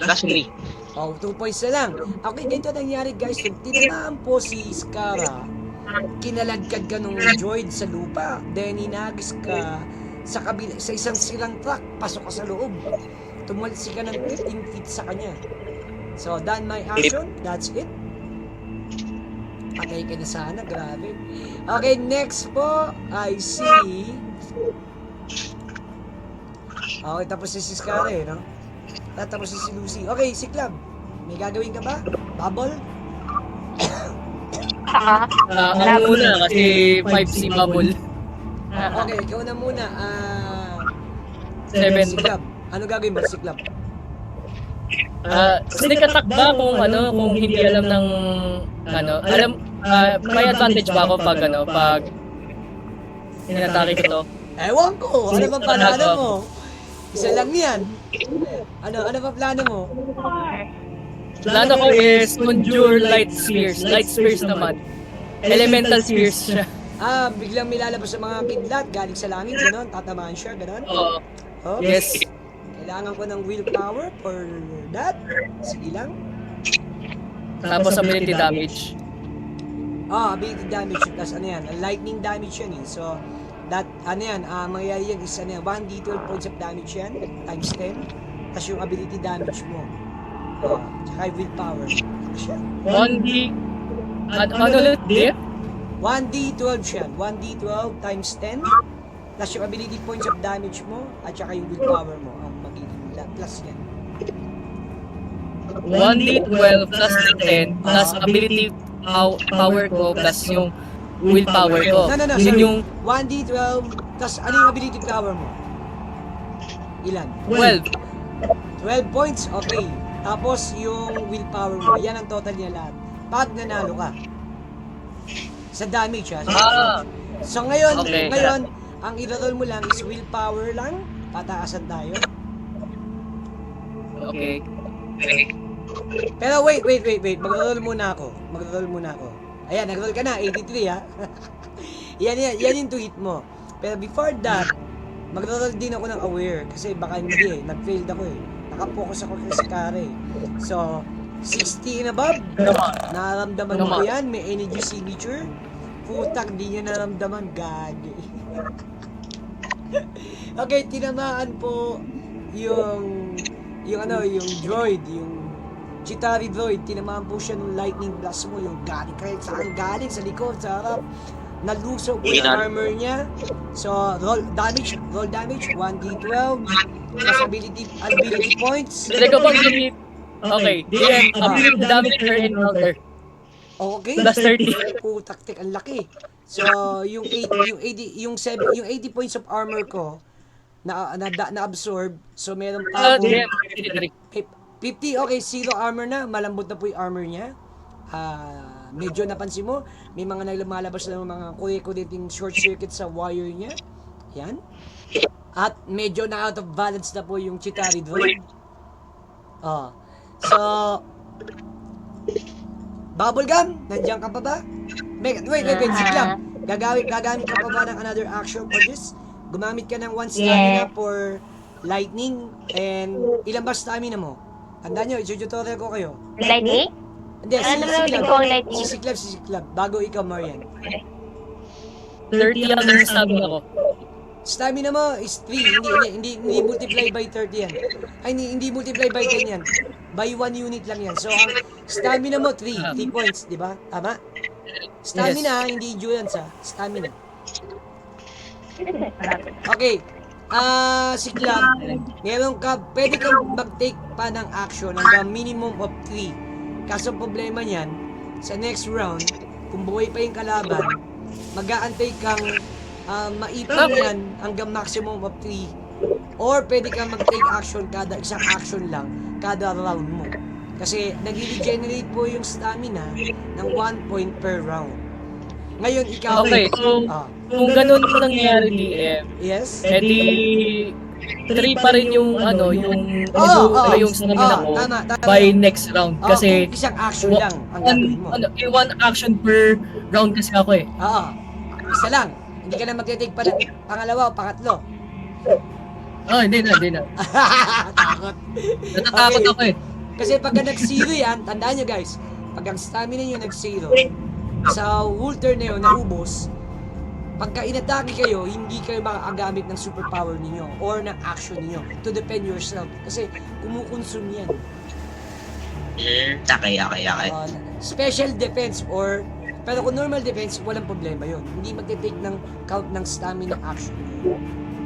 Plus 3. 2 points na lang. Okay, ganito nangyari guys. Kung tinamaan po si Scara, kinalagkad ka nung droid sa lupa. Then, hinagis ka sa isang silang truck. Pasok ka sa loob. Tumalsi ka ng 15 feet sa kanya. So, done my action. That's it. Patay ka na sana. Grabe. Okay, next po, I see... Okay, tapos si Scara no? Tapos si Lucy. Okay, si Club. May gagawin ka ba? Bubble? Saka, Ang una kasi 5C bubble. Okay, ikaw na muna. 7. Si Club. Ano gagawin mo si Club? Sneak attack ba kung kung hindi alam ng may advantage ba ako pag inatake ko to? Ewan ko. Ano ba plano mo? Isa lang yan. Ano ba plano mo? Plano ko is conjure light spears. Light spears naman. Elemental spears siya. Biglang may lalabas sa mga kidlat galing sa langit, gano'n? Tatamaan siya, gano'n? Oo. Oh, Yes. kailangan ko ng willpower for that. Sige lang. Tapos ability damage. Ability damage plus ano yan, lightning damage yan eh. So, that, ano yan, mangyayari yan is ano yan, 1d12 points of damage yan, times 10. Tapos yung ability damage mo. Tsaka yung willpower. Siya. 1D. Ano ulit? Di? 1d12 siya. 1d12 times 10. Plus yung ability points of damage mo, at saka yung willpower mo, ang magiging plus yan. 1D12 plus 10 plus ability power ko plus yung willpower ko. No, Yun sorry. yung 1d12, tapos ano yung ability power mo? Ilan? 12. 12 points, okay. Tapos yung willpower mo, yan ang total niya lahat. Pag nanalo ka. Sa damage ha. So ngayon, Okay. ang i-roll mo lang is willpower lang. Pataasan tayo. Okay. Pero wait. Mag-roll muna ako. Ayan, nag-roll ka na. 83 ha. yan yung tweet mo. Pero before that, mag-roll din ako ng aware. Kasi baka hindi eh. Nag-failed ako eh. Nakapokus ako kay Kare. So, 60 and above. Nararamdaman mo yan. May energy signature. Putak, di niya naramdaman. Gagi. Okay, tinamaan po yung droid, yung Chitauri droid, tinamaan po siya ng lightning blast mo, yung galing kahit saan galing, sa likod, sa harap, nalusog po yung armor niya. So, roll damage, 1d12, plus ability points. Pwede ko bang Okay, DM, ability damage per encounter. Okay. Plus 30. Taktik, ang laki. So, yung 80 points of armor ko na-absorb. So, meron pa ako DM, 50. Okay, zero armor na. Malambot na po yung armor niya. Medyo napansin mo, may mga lumalabas na mga kuya-kuliting short circuit sa wire niya. Yan. At medyo na out of balance na po yung Chitauri droid. So, Bubblegum, nandiyan ka pa ba? Wait, sige lang. Gagamit ka pa ba ng another action for this? Gumamit ka ng 1 stamina for lightning, and ilan ba stamina mo? Tandaan nyo, i-tutorial ko kayo. lightning? Hindi, Ano naman ulit ko ang lightning? si Club, bago ikaw, Marian. 30 lang yung sabi ko. Stamina mo is 3, hindi multiply by 30 yan. Ay, hindi multiply by 10 yan. By 1 unit lang yan. So, ang stamina mo, 3 points, di ba? Tama? Stamina, hindi endurance ha. Stamina. Okay. Si Club, pwede kang mag-take pa ng action hanggang minimum of 3. Kaso problema niyan, sa next round, kung buhay pa yung kalaban, mag-aantay kang maipon yan hanggang maximum of 3. Or pwede kang mag-take action isang action lang kada round mo. Kasi nag-regenerate po yung stamina ng 1 point per round. Ngayon, ikaw... Okay, so, kung ganun po nangyayari, DM, Yes? edi 3 pa rin yung yung stamina ko tama. by next round. Kasi, kung isang action lang ang gagawin mo. one action per round kasi ako eh. Isa lang. Hindi ka na magtitake pa ng pangalawa o pangatlo. Hindi na. Takot. Natatakot Okay. ako eh. Kasi pag nag-zero yan, tandaan nyo guys, pag ang stamina nyo nag-zero, sa whole turn na yun, naubos, pagka inatake kayo, hindi kayo makakagamit ng superpower ninyo or ng action ninyo to defend yourself. Kasi kumukonsume yan. Okay. Special defense pero kung normal defense, walang problema yun. Hindi magte-take ng count ng stamina action nyo.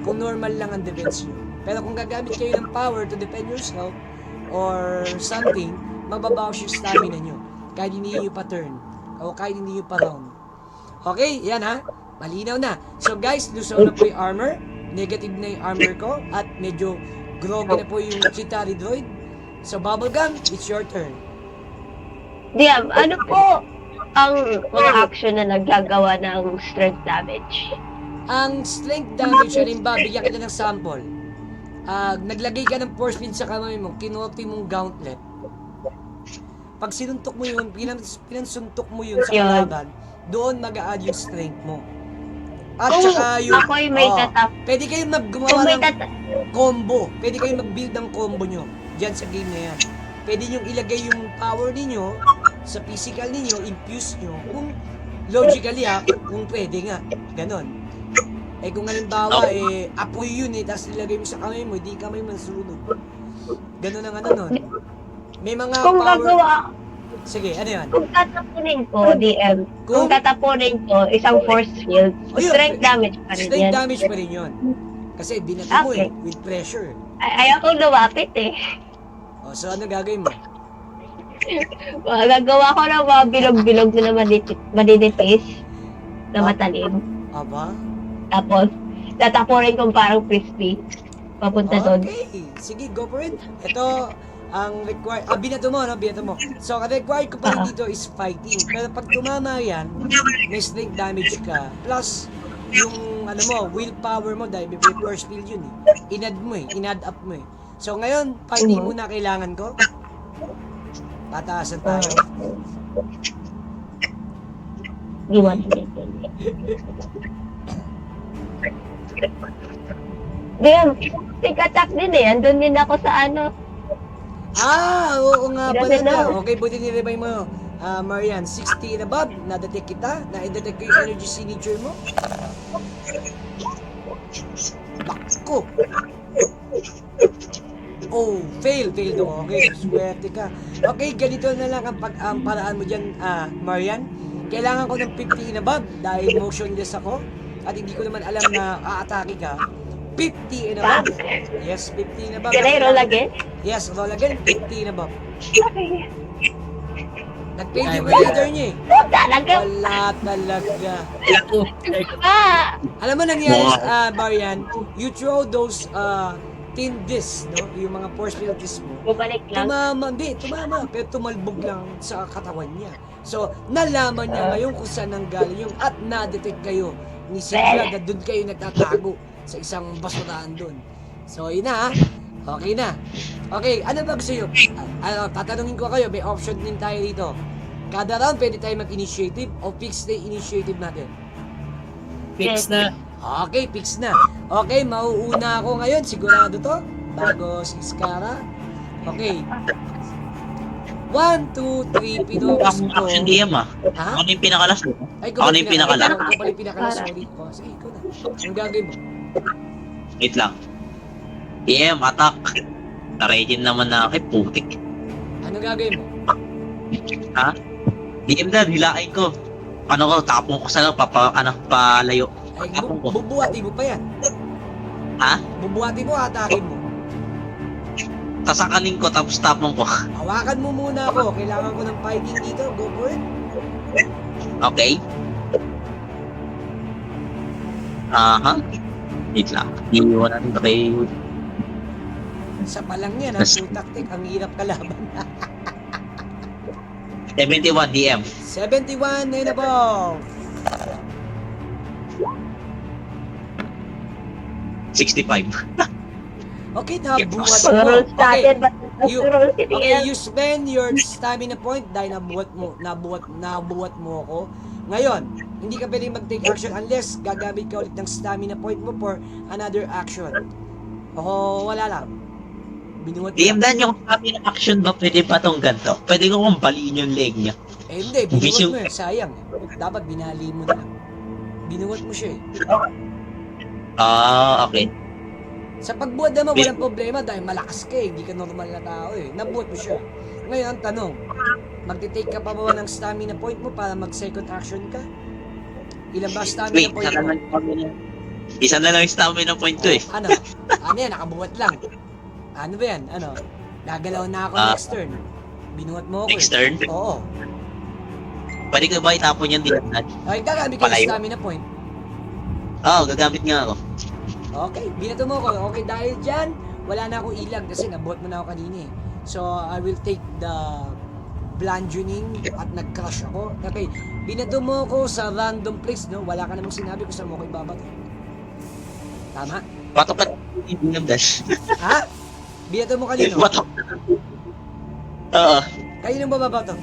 Kung normal lang ang defense nyo. Pero kung gagamit kayo ng power to defend yourself or something, mababawas yung stamina nyo. Kahit hindi nyo pa turn. O kahit hindi nyo pa round. Okay, yan ha. Malinaw na. So guys, lusaw na po yung armor. Negative na yung armor ko. At medyo groggy na po yung Chitauri Droid. So Bubblegum, it's your turn. DM, ano po ang mga action na naggagawa ng strength damage? Ang strength damage, halimbawa, bigyan kita ng sample. Naglagay ka ng force field sa kamay mo, kinuha mong gauntlet. Pag sinuntok mo yun, pinansuntok mo yun sa kalaban, doon mag-a-add yung strength mo. At Kung saka yung... ako'y may tatap, pwede kayong kung gumawa may ng combo. Pwede kayong mag-build ng combo nyo dyan sa game na yan. Pwede nyo ilagay yung power ninyo sa physical ninyo, infuse nyo. Kung logically kung pwede nga. Ganon. Eh kung halimbawa, apoy yun tapos nilagay mo sa kamay mo, di kamay mo nasunog. Ganon ang ano nun. May mga kung power... gagawa, Sige, ano yan? kung tatapunin ko, DM, kung tatapunin ko isang force field, Oh, yun. strength damage pa rin Strength yan. damage pa rin yun. Kasi binato mo Okay. with pressure. Ayaw kong lumapit eh. O, so ano gagawin mo? Gagawa ko ng mga bilog-bilog na madidipis na matalim. Aba? Tapos, tatapunin kong parang crispy. Papunta doon. Okay. Sige, go for it. Ito, ang required... binato mo, no? Binato mo. So, ang required ko pa rin dito is fighting. Pero pag tumama yan, may strength damage ka. Plus, yung, ano mo, willpower mo, dahil may force field yun eh. Inad mo eh. Inad up mo eh. So, ngayon, fighting muna kailangan ko. Pataasan tayo. Di mo DM, stick attack din eh. Andun din ako sa ano. Oo nga pala Grabe na. na. Okay, buti nilibay mo. Marian, 60 and above, na-detect kita, na-detect ko yung energy signature mo. Bako! Oh, fail to. Okay, swerte ka. Okay, ganito na lang ang paraan mo dyan, Marian. Kailangan ko ng 50 and above dahil motionless ako at hindi ko naman alam na aatake ka. 50 and above. Yes, 50 and above. Can I roll again? Yes, roll again, 50 and above. Nag-fail yung leader niya eh. Talaga. Wala talaga. Ah! Alam mo nangyari Marian, you throw those tin discs, no? Yung mga force field discs mo. Bumalik lang. Tumama, pero tumalbog lang sa katawan niya. So, nalaman niya ngayon kung saan nanggaling yung at na-detect kayo ni Sigla na doon kayo nagtatago sa isang basurahan doon. So, yun na. Okay na. Okay, ano ba gusto nyo? Tatanungin ko kayo, may option din tayo dito. Kada round, pwede tayo mag-initiative o fix na initiative natin. Fix na. Okay, fix na. Okay, mauuna ako ngayon. Sigurado to. Bago si Skara. Okay. 1, 2, 3, pinukas ko. Action DM Ha? Ano yung pinakalas mo? Ay, Ako na yung pinakala. Ako pala yung pinakala. Sorry. Sige, ikaw na. Anong gagawin mo? Wait lang. DM, attack. Narehin naman na kay putik. Anong gagawin mo? Ha? DM na, hilain ko. Ano ko, tapong ko sa lang, palayo. Ay, Tapong ko. bubuhati mo pa yan. Ha? Bubuhati mo, atakin mo. Sasakanin ko, tapos tapong ko. Hawakan mo muna ako. Kailangan ko ng fighting dito. Go for it. Okay? Aha. Wait lang. Iiwan natin kay... Sa palang yan, ang full tactic. Ang hirap kalaban. 71 DM. 71 and above. 65. Okay, nabuhat mo. Pag-roll sa Okay. atin, ba't You- roll si Okay, DM? you spend your stamina point dahil nabuhat mo ako. Ngayon, hindi ka pwedeng mag-take action unless gagamit ka ulit ng stamina point mo for another action. Wala lang. Binuhat mo DM lang. dan yung sabi ng action ba pwede pa tong ganito? Pwede ko kong baliin yung leg niya. Hindi, binuhat Vision. mo eh. Sayang eh. Dapat binali mo na lang. Binuhat mo siya eh. Okay. Sa pagbuhat naman, walang problema dahil malakas ka eh. Hindi ka normal na tao eh. Nabuhat mo siya. Ngayon, ang tanong, magti-take ka pa ba ng stamina point mo para mag-second action ka? Ilan ba stamina Wait, point mo? isa na lang yung stamina point ko eh. Ano? Ano yan? Nakabuhat lang. Ano ba yan? Ano? Nagalaw na ako next turn. Binuhat mo ako Next eh. turn? Oo. Pwede ko ba itapon yan din? Okay, gagamit ka ng Palayo. stamina point. Oo, gagamit nga ako. Okay, binato mo ko. Okay, dahil dyan, wala na akong ilag kasi nabot mo na ako kanina eh. So, I will take the bludgeoning at nag-crush ako. Okay, binato mo ko sa random place, no? Wala ka namang sinabi kung saan mo ko ibabato. Tama? Patok ka hindi ng dash. Ha? Binato mo kanino? Patok. Oo. Kanino ba babato?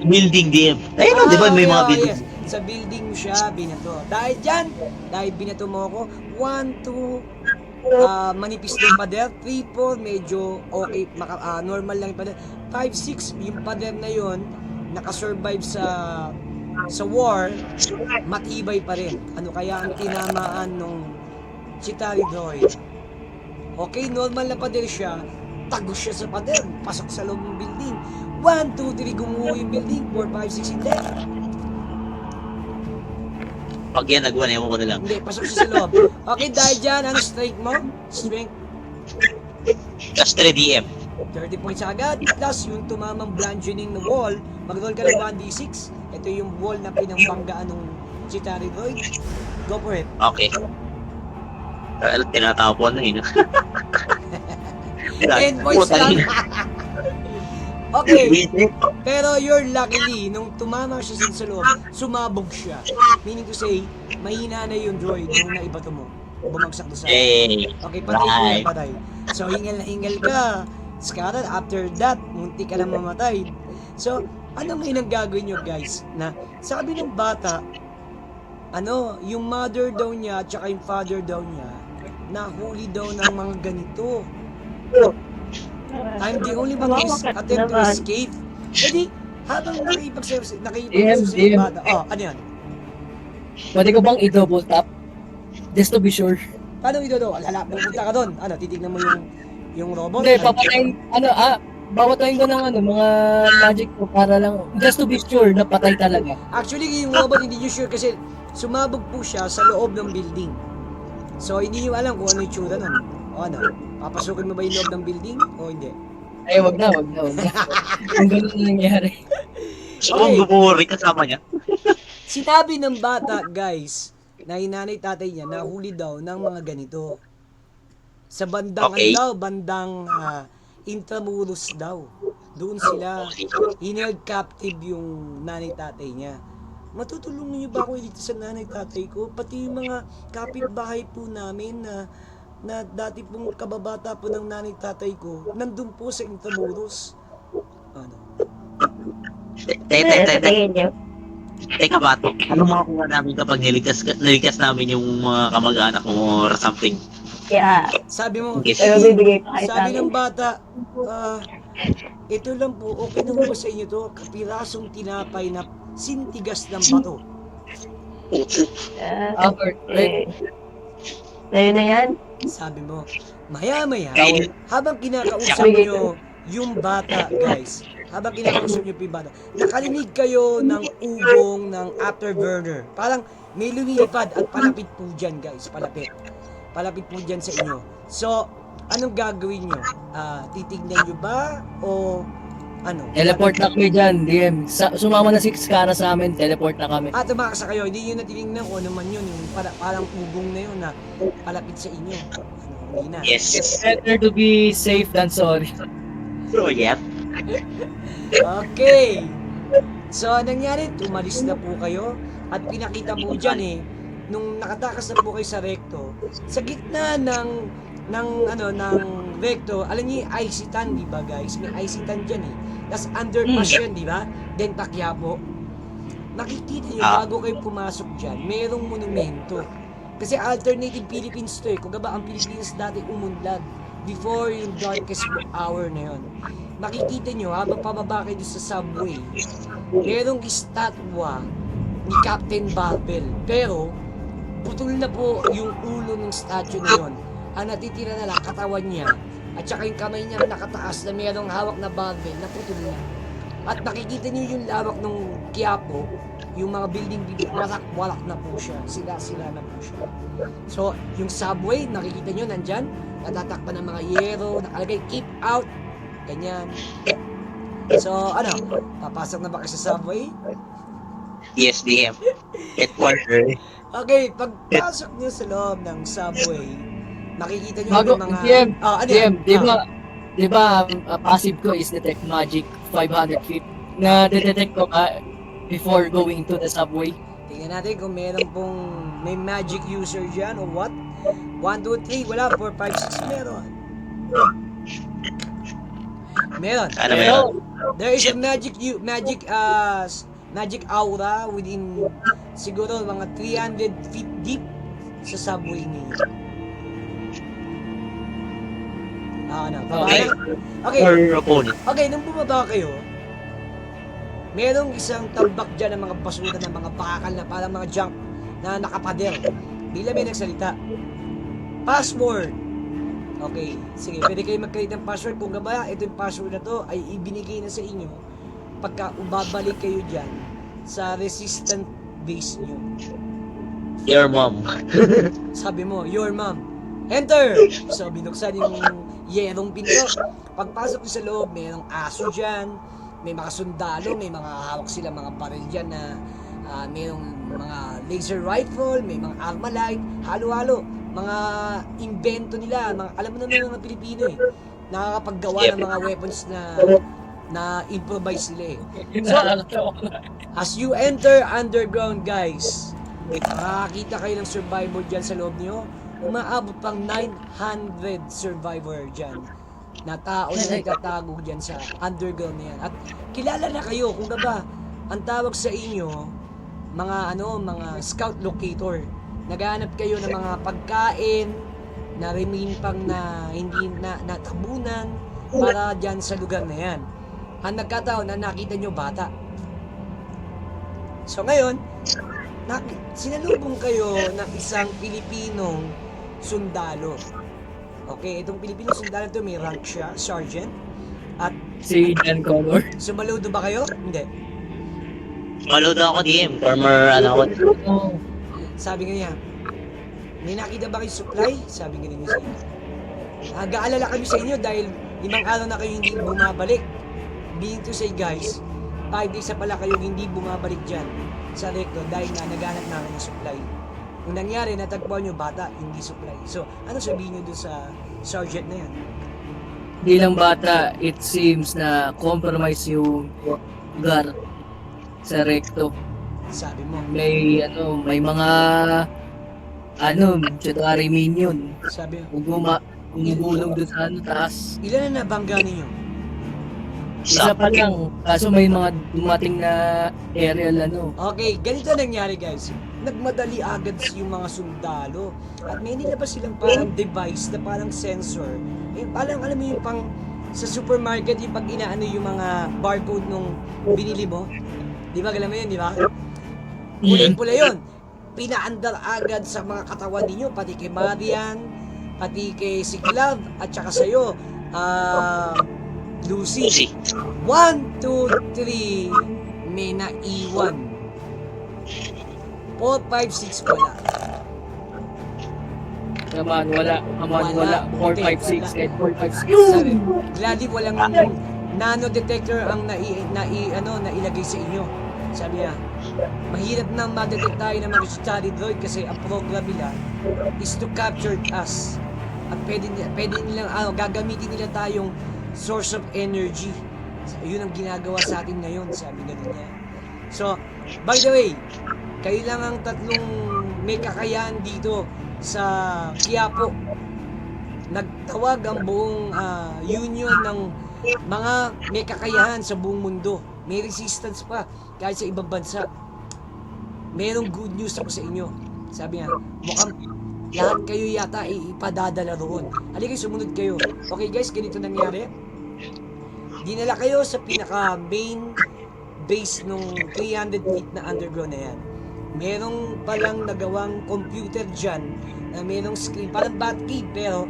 Building DM. Ayun, di ba may okay, mga oh, building? yes. Sa building mo siya, binato. Dahil dyan, dahil binato mo ako, 1, 2, manipis na yung pader, 3, 4, medyo okay, normal lang yung pader, 5, 6, yung pader na yon nakasurvive sa war, matibay pa rin. Ano kaya ang tinamaan nung Chitauri Droid? Okay, normal na pader siya, tagos siya sa pader, pasok sa loob ng building. 1, 2, 3, gumuho yung building, 4, 5, 6, hindi. Pag yan, nagwan, ewan ko na lang. Hindi, pasok siya sa loob. Okay, dahil dyan, ano strength mo? Strength, Just 3 DM. 30 points agad. Plus, yung tumamang bludgeoning na wall, mag-roll ka ng 1d6. Ito yung wall na pinambanggaan ng Chitauri Droid. Go for it. Okay. Tinatapon na yun. 10 points lang. Okay, pero you're luckily, nung tumama siya sa loob, sumabog siya. Meaning to say, mahina na yung droid nung naibato mo. Bumagsak doon sa... Hey. Okay, patay ko yan, Right. patay. So, hingal na hingal ka. Scarlet, after that, munti ka na mamatay. So, ano ngayon ang gagawin nyo, guys? Na, sabi ng bata, yung mother daw niya, at saka yung father daw niya, nahuli daw ng mga ganito. I'm the only one who is attempt to escape. Jadi, habang nakipagsayo sa DM. bata, ano yan? Pwede ko bang i-double tap? Just to be sure. Paano ito daw? Alala, pupunta ka doon. Titignan mo yung robot? Hindi, papatayin, babatayin ko ng mga magic ko para lang, just to be sure na patay talaga. Actually, yung robot, hindi nyo sure kasi sumabog po siya sa loob ng building. So, hindi nyo alam kung ano yung tsura nun. O ano? Papasukin mo ba yung loob ng building o hindi? Ay, wag na. Kung ganun na nangyari. So, kung gumuri kasama niya. Sinabi ng bata, guys, na yung nanay tatay niya nahuli daw ng mga ganito. Sa bandang Okay. bandang Intramuros daw. Doon sila held captive yung nanay tatay niya. Matutulungan niyo ba ako dito sa nanay tatay ko? Pati yung mga kapitbahay po namin na dati pong kababata po ng nanay tatay ko, nandun po sa Intramuros. Ano? Tingin niyo. Teka ba, ano makukuha namin kapag niligtas namin yung mga kamag-anak mo or something? Yeah. Sabi mo, Yes. Ay, mabibigay pa kayo sa sabi amin. ng bata, ito lang po, okay na ba sa inyo to? Kapirasong tinapay na sintigas ng bato. Right. Ayun na yan. Sabi mo, maya-maya, Kainin. habang kinakausap nyo yung bata, guys, habang kinakausap nyo yung bata, nakarinig kayo ng ugong ng afterburner. Parang may lumilipad at palapit po dyan, guys, palapit. Palapit po dyan sa inyo. So, anong gagawin nyo? Titignan nyo ba? O ano? Teleport na kami dyan, DM. Sumama na si Skara sa amin, teleport na kami. Tumakasa kayo. Hindi nyo na tinignan kung ano man yun. Yung parang ugong na yun na palapit sa inyo. Hindi na. Yes. Better to be safe than sorry. So, yeah. Okay. So, nangyari, tumalis na po kayo at pinakita po dyan nung nakatakas na po kayo sa recto, sa gitna ng recto, alam niyo yung Isitan, di ba guys? May Isitan dyan Tapos underpass yan, di ba? Then Paquiapo. Makikita niyo, bago kayo pumasok dyan, merong monumento. Kasi alternative Philippines to Kung ba ang Philippines dati umunlad before yung darkest hour na yon. Makikita nyo, habang pababa kayo sa subway, merong estatwa ni Captain Barbell. Pero, putol na po yung ulo ng statue na yon. Ang natitira na lang, katawan niya, at saka yung kamay niya nakataas na merong hawak na barbell na putol na. At nakikita niyo yung lawak ng Quiapo, yung mga building, walak na po siya. Sila na po siya. So, yung subway, nakikita niyo nandyan, natatakpan ng mga yero, nakalagay, keep out, ganyan. So, ano, papasok na ba kayo sa subway? Yes, DM. Headquarter. Okay, pagpasok nyo sa loob ng subway, makikita nyo Bago, yung mga... DM, ano DM, yan? di ba, passive ko is detect magic 500 feet. Na-detect ko ba before going to the subway? Tingnan natin kung may magic user dyan o what. 1, 2, 3, wala. 4, 5, 6, meron. Meron. Ano meron? There is a magic aura within siguro mga 300 feet deep sa subway ninyo. Baba Okay. na. Okay, Or opponent. okay, nung bumaba kayo, merong isang tambak dyan ng mga basura ng mga bakal na parang mga junk na nakapader. Bila may nagsalita. Password. Okay, sige, pwede kayo mag-create ng password. Kung gaba, ito yung password na to ay ibinigay na sa inyo pagka ubabalik kayo dyan sa resistant base nyo. Your mom. Sabi mo, your mom. Enter! So, binuksan yung yerong pinto. Pagpasok nyo sa loob, mayroong aso dyan, may mga sundalo, may mga hawak sila mga baril dyan na mayroong mga laser rifle, may mga armalite, halo-halo. Mga invento nila, alam mo naman mga Pilipino eh, nakakapaggawa ng mga weapons na improvise nila eh. So, as you enter underground guys, makakakita kayo ng survivor dyan sa loob nyo. Umaabot pang 900 survivor dyan na tao na nagtatago dyan sa underground na yan. At kilala na kayo, kung ba, ang tawag sa inyo, mga scout locator. Naghahanap kayo ng mga pagkain na remimpang na hindi na natabunan para dyan sa lugar na yan. Ang nagkataon na nakita nyo bata. So ngayon, sinalubong kayo ng isang Pilipinong sundalo. Okay, itong Pilipinong sundalo to may rank siya, sergeant. At Si Jan Connor. sumaludo ba kayo? Hindi. Maludo ako, DM. Former, ako. Sabi nga niya, may nakita ba kayo supply? Sabi nga niya sa inyo. Nag-aalala kami sa inyo dahil 5 araw na kayo hindi bumabalik. Being to say guys, 5 days na pala kayo hindi bumabalik dyan sa recto dahil nga naghanap namin ng supply. Kung nangyari, natagpuan nyo bata, hindi supply. So, ano sabihin nyo dun sa sergeant na yan? Di lang bata, it seems na compromise yung lugar sa recto. Sabi mo. May mga Chitari minion. Sabi mo. Gumugulong doon sa taas. Ilan na nabangga ninyo? Isa pa lang, kaso may mga dumating na aerial Okay, ganito nangyari guys. Nagmadali agad yung mga sundalo at may nilabas silang parang device na parang sensor. Parang alam mo yung pang sa supermarket yung pag inaano yung mga barcode nung binili mo. Di ba alam mo yun, di ba? Kulay-pula yun. Pinaandar agad sa mga katawan ninyo, pati kay Marian, pati kay si Clav, at saka sa'yo, Lucy. 1, 2, 3, may naiwan. 4, 5, 6 wala. Naman, wala. 4, 5, 6, and 4, 5, 6. Sabi, gladly walang nano detector ang nailagay sa inyo. Sabi niya, mahirap na ma-detect tayo ng mga study droid kasi ang program nila is to capture us. At pwede nilang, gagamitin nila tayong source of energy. Yun ang ginagawa sa atin ngayon, sabi ganun niya. So, by the way, kayo lang ang tatlong may kakayahan dito sa Quiapo. Nagtawag ang buong union ng mga may kakayahan sa buong mundo. May resistance pa kahit sa ibang bansa. Merong good news ako sa inyo. Sabi niya, mukhang lahat kayo yata ipadadala roon. Halika, sumunod kayo. Okay guys, ganito nangyari. Dinala kayo sa pinaka main base nung 300 feet na underground na yan. Merong palang nagawang computer dyan na merong screen, parang Batcave, pero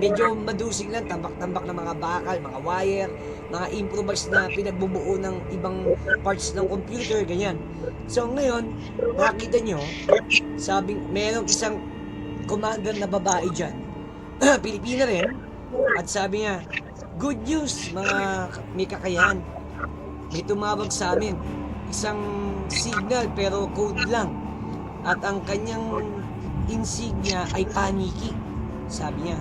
medyo madusing lang, tambak-tambak ng mga bakal, mga wire, mga improvise na pinagbubuo ng ibang parts ng computer, ganyan. So ngayon, nakita nyo, merong isang commander na babae dyan, Pilipina rin, at sabi niya, good news, mga may kakayahan. may tumawag sa amin. Isang signal pero code lang. At ang kanyang insignia ay paniki. Sabi niya,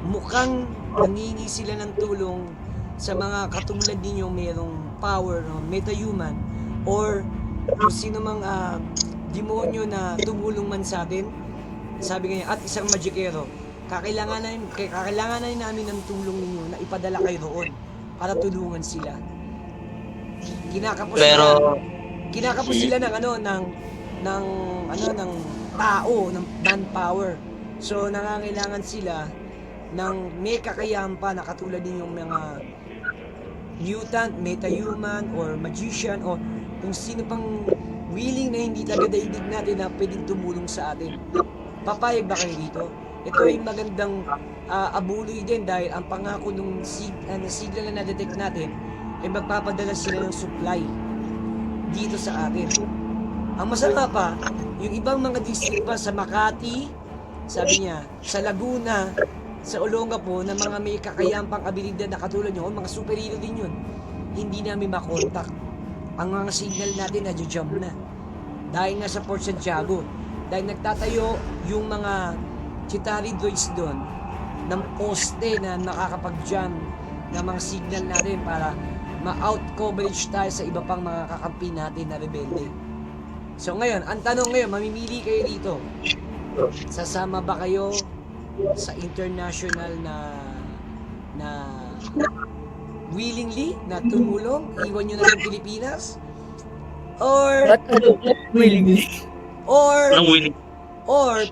mukhang nangingi sila ng tulong sa mga katulad ninyo merong power no, meta-human or kung sino mang demonyo na tumulong man sa atin. Sabi niya, at isang magikero, kakailangan namin ng tulong ninyo na ipadala kayo roon para tulungan sila. Kinakapos sila ng tao, ng manpower. So nangangailangan sila ng may kakayahan pa na katulad din yung mga mutant, meta-human, or magician, o kung sino pang willing na hindi taga-daigdig natin na pwedeng tumulong sa atin. Papayag ba kayo dito? Ito ay magandang abuloy din dahil ang pangako nung sigla na na-detect natin ay magpapadala sila ng supply dito sa atin. Ang masama pa, yung ibang mga district pa sa Makati, sabi niya, sa Laguna, sa Olongapo, na mga may kakayahang pang abilidad na katulad nyo, mga superhero din yun, hindi namin makontak. Ang mga signal natin na-jam na. Dahil nga sa Port Santiago, dahil nagtatayo yung mga Chitari droids doon ng poste na nakakapag-jam ng mga signal natin para ma-out coverage tayo sa iba pang mga kakampi natin na rebelde. So ngayon, ang tanong ngayon, mamimili kayo dito. Sasama ba kayo sa international na willingly na tumulong? Iwan nyo na yung Pilipinas? Or Willingly. or Ang willing. or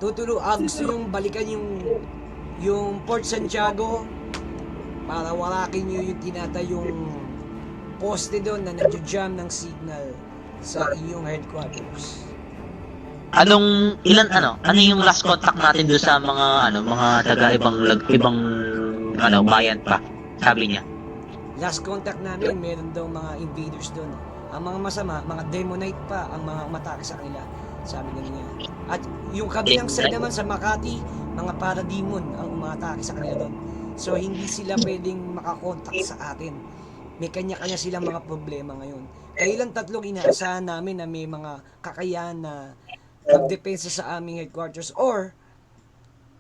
gusto yung balikan yung Port Santiago para walakin nyo yung tinatayong poste doon na nag-jam ng signal sa inyong headquarters. Ano yung last contact natin doon sa mga taga ibang bayan pa? Sabi niya. Last contact namin, meron daw mga invaders doon. Ang mga masama, mga demonite pa ang mga umatake sa kanila. Sabi nga niya. At yung kabilang side naman sa Makati, mga parademon ang umatake sa kanila doon. So hindi sila pwedeng makakontak sa atin. May kanya-kanya silang mga problema ngayon. Kayo lang tatlong inaasahan namin na may mga kakayahan na magdepensa sa aming headquarters or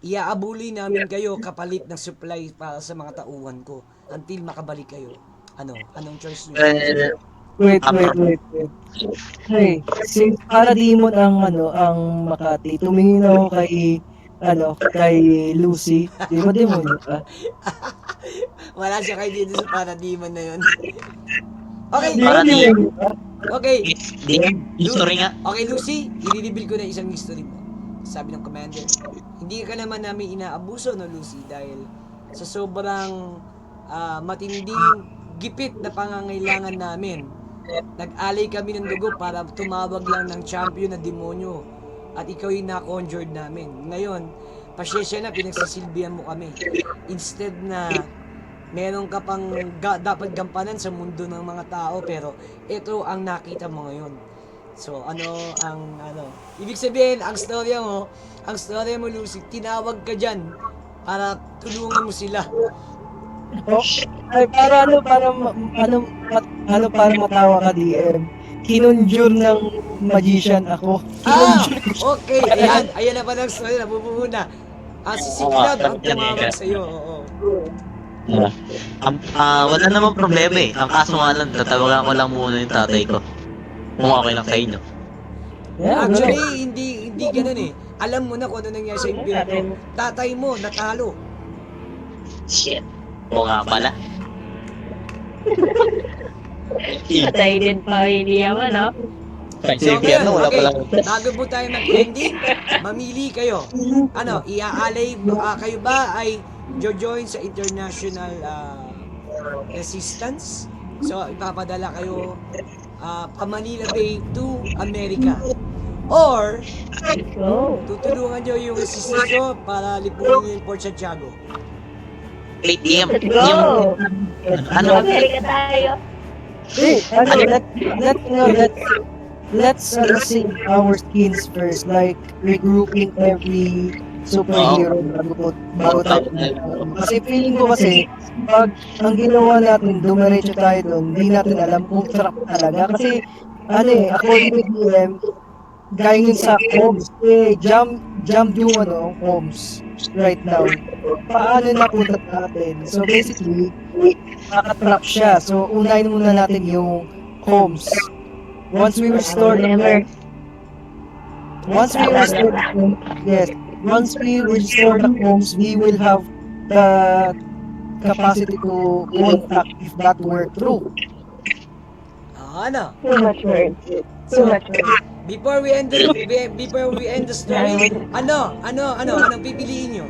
iaabuli namin kayo kapalit ng supply para sa mga tauhan ko until makabalik kayo. Anong choice niyo? Wait. Hey, since Parademon ang Makati, tumingin ako kay Lucy. Di ba demonyo ka? Wala siya kayo dito sa parademon na yun. Okay, Di ba demonyo ka? okay. History nga. Okay, Lucy, i-reveal ko na isang history mo. Sabi ng commander, hindi ka naman namin inaabuso, no, Lucy, dahil sa sobrang matinding gipit na pangangailangan namin, nag-alay kami ng dugo para tumawag lang ng champion na demonyo at ikaw yung na-conjured namin. Ngayon, pasyensya na, pinagsasilbihan mo kami. Instead na meron ka pang dapat gampanan sa mundo ng mga tao, pero ito ang nakita mo ngayon. So, ibig sabihin, ang storya mo, Lucy, tinawag ka dyan para tulungan mo sila. Ay, para matawa ka, DM. Kinonjure ng magician ako. Okay. Ayan na pa ng story, nabubuo na. Si Siglab ang tumawag sa'yo, oo. Wala namang problema eh. Ang kaso nga lang, tatawagan ko lang muna yung tatay ko. Kung okay lang sa inyo. Actually, hindi ganun eh. Alam mo na kung ano nangyari sa impyerno. Tatay mo, natalo. Shit. Oo nga pala. Patay din pa hindi naman, no? So ngayon, okay, bago po tayo mag-ending, mamili kayo. Iaalay, kayo ba ay join sa international resistance? So, ipapadala kayo pa Manila Bay to America. Or, tutulungan nyo yung resistance nyo para lipunin yung Port Santiago. 8 AM. Let's go! Amerika tayo. Hey, let's save our skins first, like regrouping superhero bago tayo. Kasi feeling ko kasi, pag ang ginawa natin, dumiretso tayo doon, hindi natin alam kung trap talaga. Kasi, according to DM, gaya yun sa comms, jump yung comms right now. Paano napunta natin? So basically, nakatrap siya. So unahin muna natin yung comms. Once we restore the comms, once we restore the comms, yes, once we restore the comms, we will have the capacity to contact if that were true. Ano? Too much words. Too much words. Before we end the story, anong pipiliin nyo?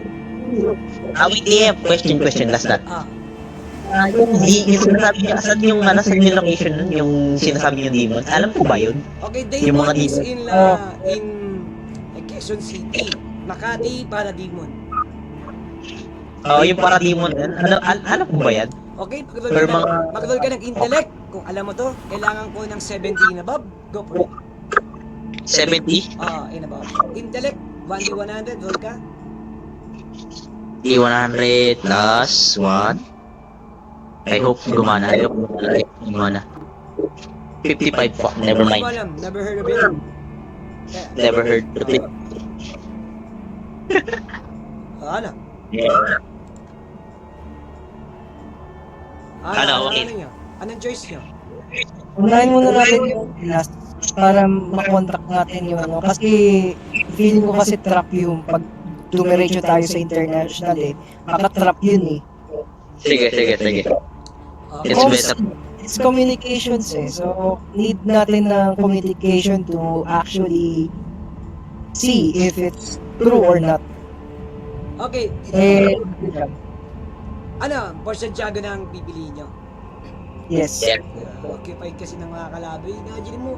Wait, question, last that. Ah, Yung sinasabi niya, saan yung location nun, yung sinasabi niyo demon? Alam ko ba yun? okay, Yung Daemon mga is demon. in Quezon City. Makati para Daemon. Yung para demon nun, alam ko ba yan? Okay, Or mga- mag-roll ka ng intellect. Kung alam mo to, kailangan ko ng 70 and above. Go for it. 70? And above. Intellect, 1d100, roll ka. D100 plus 1. I hope gumana. 55 po. Never Hindi ko mind. alam, never heard of it. Never heard of it. Ano? Yeah. Okay. Nyo? Anong choice nyo? Unahin muna natin yung last para makontract natin yung kasi feeling ko kasi trap yung pag dumiretso tayo sa international makatrap yun Sige. It's Okay. better. It's communications so need natin ng communication to actually see if it's true or not. Okay, ano, for Santiago na ang pipiliin nyo? Yes. Yeah. Occupied kasi ng mga kalaboy. Imagine mo,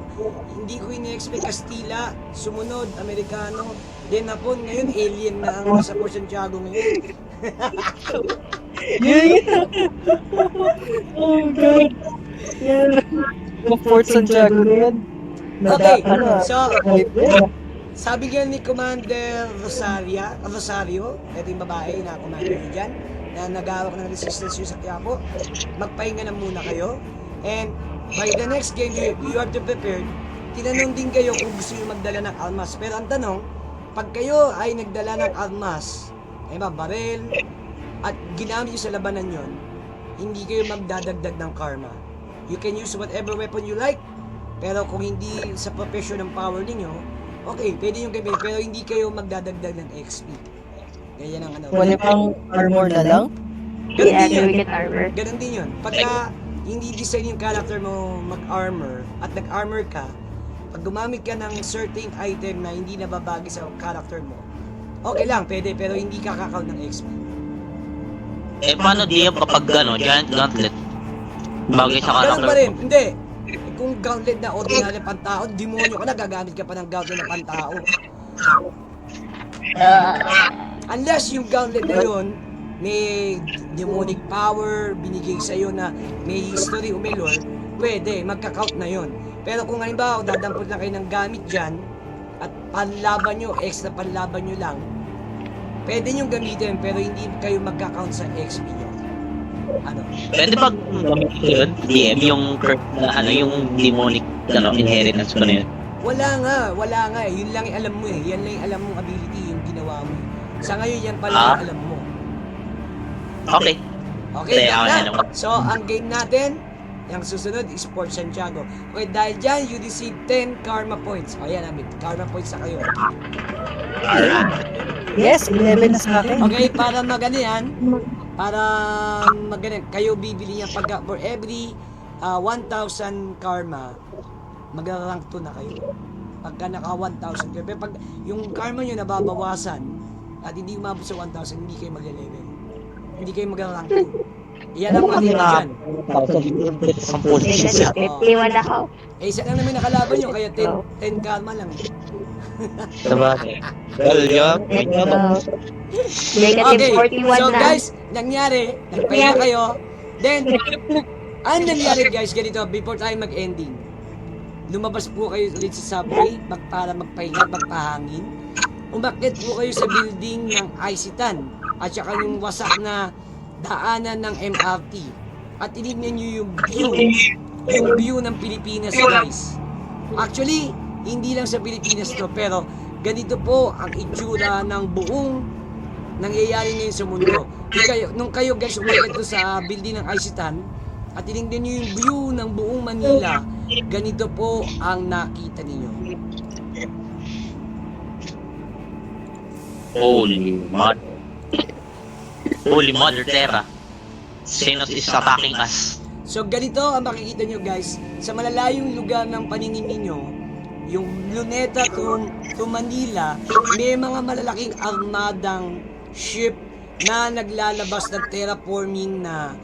hindi ko ini-expect Kastila, sumunod, Amerikano, then Hapon, ngayon alien na ang nasa Port Santiago ngayon. Oh God. Yeah. Fort Santiago na yan. Okay, so, sabi nga ni Commander Rosario, ito yung babae na commander niyo dyan, na nag-aawak ng resistance yun sa Quiapo, magpahinga na muna kayo. And by the next game, you have to prepare. Tinanong din kayo kung gusto nyo magdala ng armas. Pero ang tanong, pag kayo ay nagdala ng armas, barel, at ginamit nyo sa labanan yon, hindi kayo magdadagdag ng karma. You can use whatever weapon you like, pero kung hindi sa profession ng power ninyo, okay, pwede nyo gamitin, pero hindi kayo magdadagdag ng XP. Ganyan ang ano. Wala pang armor na lang? Ganun Yeah, din so yun. we get armor. Ganun din yun. Pagka hindi design yung character mo mag-armor at nag-armor ka, pag gumamit ka ng certain item na hindi nababagi sa character mo, okay lang, pwede, pero hindi ka kakount ng XP. Paano DM kapag giant gauntlet? Bagay sa Ganun character pa rin, mo. hindi. Kung gauntlet na ordinary pantao, demonyo ka na, gagamit ka pa ng gauntlet na pantao. Unless yung gauntlet na yun, may demonic power, binigay sa'yo na may history o may lore, pwede, magka-count na yun. Pero kung halimbawa, dadampot na kayo ng gamit dyan, at panlaban nyo, extra panlaban nyo lang, pwede nyo gamitin, pero hindi kayo magka-count sa XP nyo. Ano? Pwede pag gamitin ko yun, DM, yung curse na yung demonic inheritance ko na yun. Wala nga eh. Yun lang yung alam mo eh. Yan lang yung alam mong ability, yung ginawa mo. Sa ngayon, yan pala yung alam mo. Okay. Okay, Kaya, ganda. ano. So, ang game natin, yung susunod is Port Santiago. Okay, dahil dyan, you receive 10 karma points. O yan, Amit. Karma points na kayo. Yes, 11 na sa akin. Okay, para kayo bibili niya pagka for every 1,000 karma, mag-rank 2 na kayo. Pagka naka 1,000 kayo. Pero pag yung karma nyo nababawasan at hindi umabot sa 1,000, hindi kayo magle-level. Hindi kayo mag-rank 2. Iyan ang mali dyan. 10,000. 51 ako. Isa lang naman nakalaban nyo, kaya 10 karma lang. Sabagay. Well, yeah. Let's go. Negative 41 so na. guys, nangyari, nagpahinga kayo. Then, ang nangyari guys, ganito, before tayo mag-ending, lumabas po kayo ulit sa subway para magpahinga, magpahangin. umakyat po kayo sa building ng Isitan at saka yung wasak na daanan ng MRT at tinignan nyo yung view ng Pilipinas, guys. Actually, hindi lang sa Pilipinas to, pero ganito po ang itsura ng buong nangyayari ngayon sa mundo. Nung kayo guys umakyat doon sa building ng Isitan at tinignan nyo yung view ng buong Manila, ganito po ang nakita ninyo. Holy Mother Terra. Sinos is attacking us. So ganito ang makikita nyo guys, sa malalayong lugar ng paningin ninyo, yung Luneta to Manila, may mga malalaking armadang ship na naglalabas ng terraforming na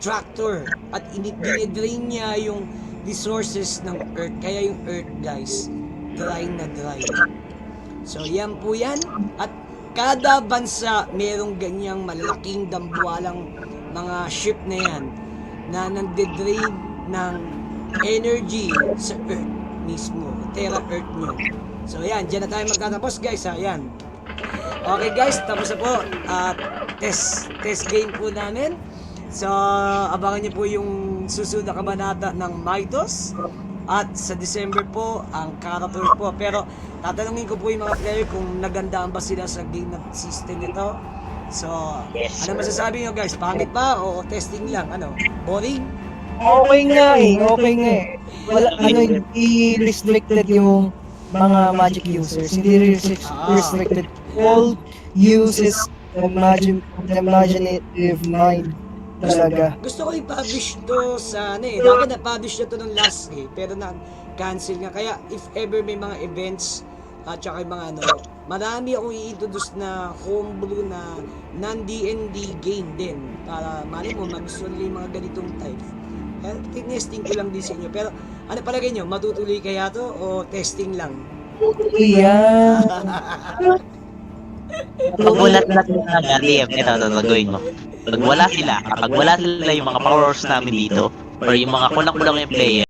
tractor at dinidrain niya yung resources ng Earth. Kaya yung Earth guys, dry na dry. So yan po yan. At kada bansa merong ganyang malalaking dambuhalang mga ship na yan na nagdedrain ng energy sa Earth mismo, Terra Earth nyo. So yan, dyan na tayo magtatapos guys ha, yan. Okay guys, tapos na po at test game po namin. So abangan nyo po yung susunod na kabanata ng Mythos. At sa December po, ang character po. Pero tatanungin ko po yung mga player kung nagandaan ba sila sa game na system nito. So, ano masasabi nyo guys? Pangit ba o testing lang? Ano? Boring? Okay nga eh. Wala, i-restricted yung mga magic users. Hindi restricted. All uses imaginative mind. Talaga. Gusto ko i-publish to sa dapat na-publish na to ng last pero na-cancel nga. Kaya if ever may mga events at saka yung mga marami akong i-introduce na homebrew na non-D&D game din para mali mo magustuhan nila yung mga ganitong type. Kaya testing ko lang din sa inyo. Pero ano palagay nyo? Matutuloy kaya to o testing lang? Yeah. Pagulat-lat na Liam, ito gagawin mo. Pag wala sila yung mga powers namin dito, or yung mga kulang-kulang yung player,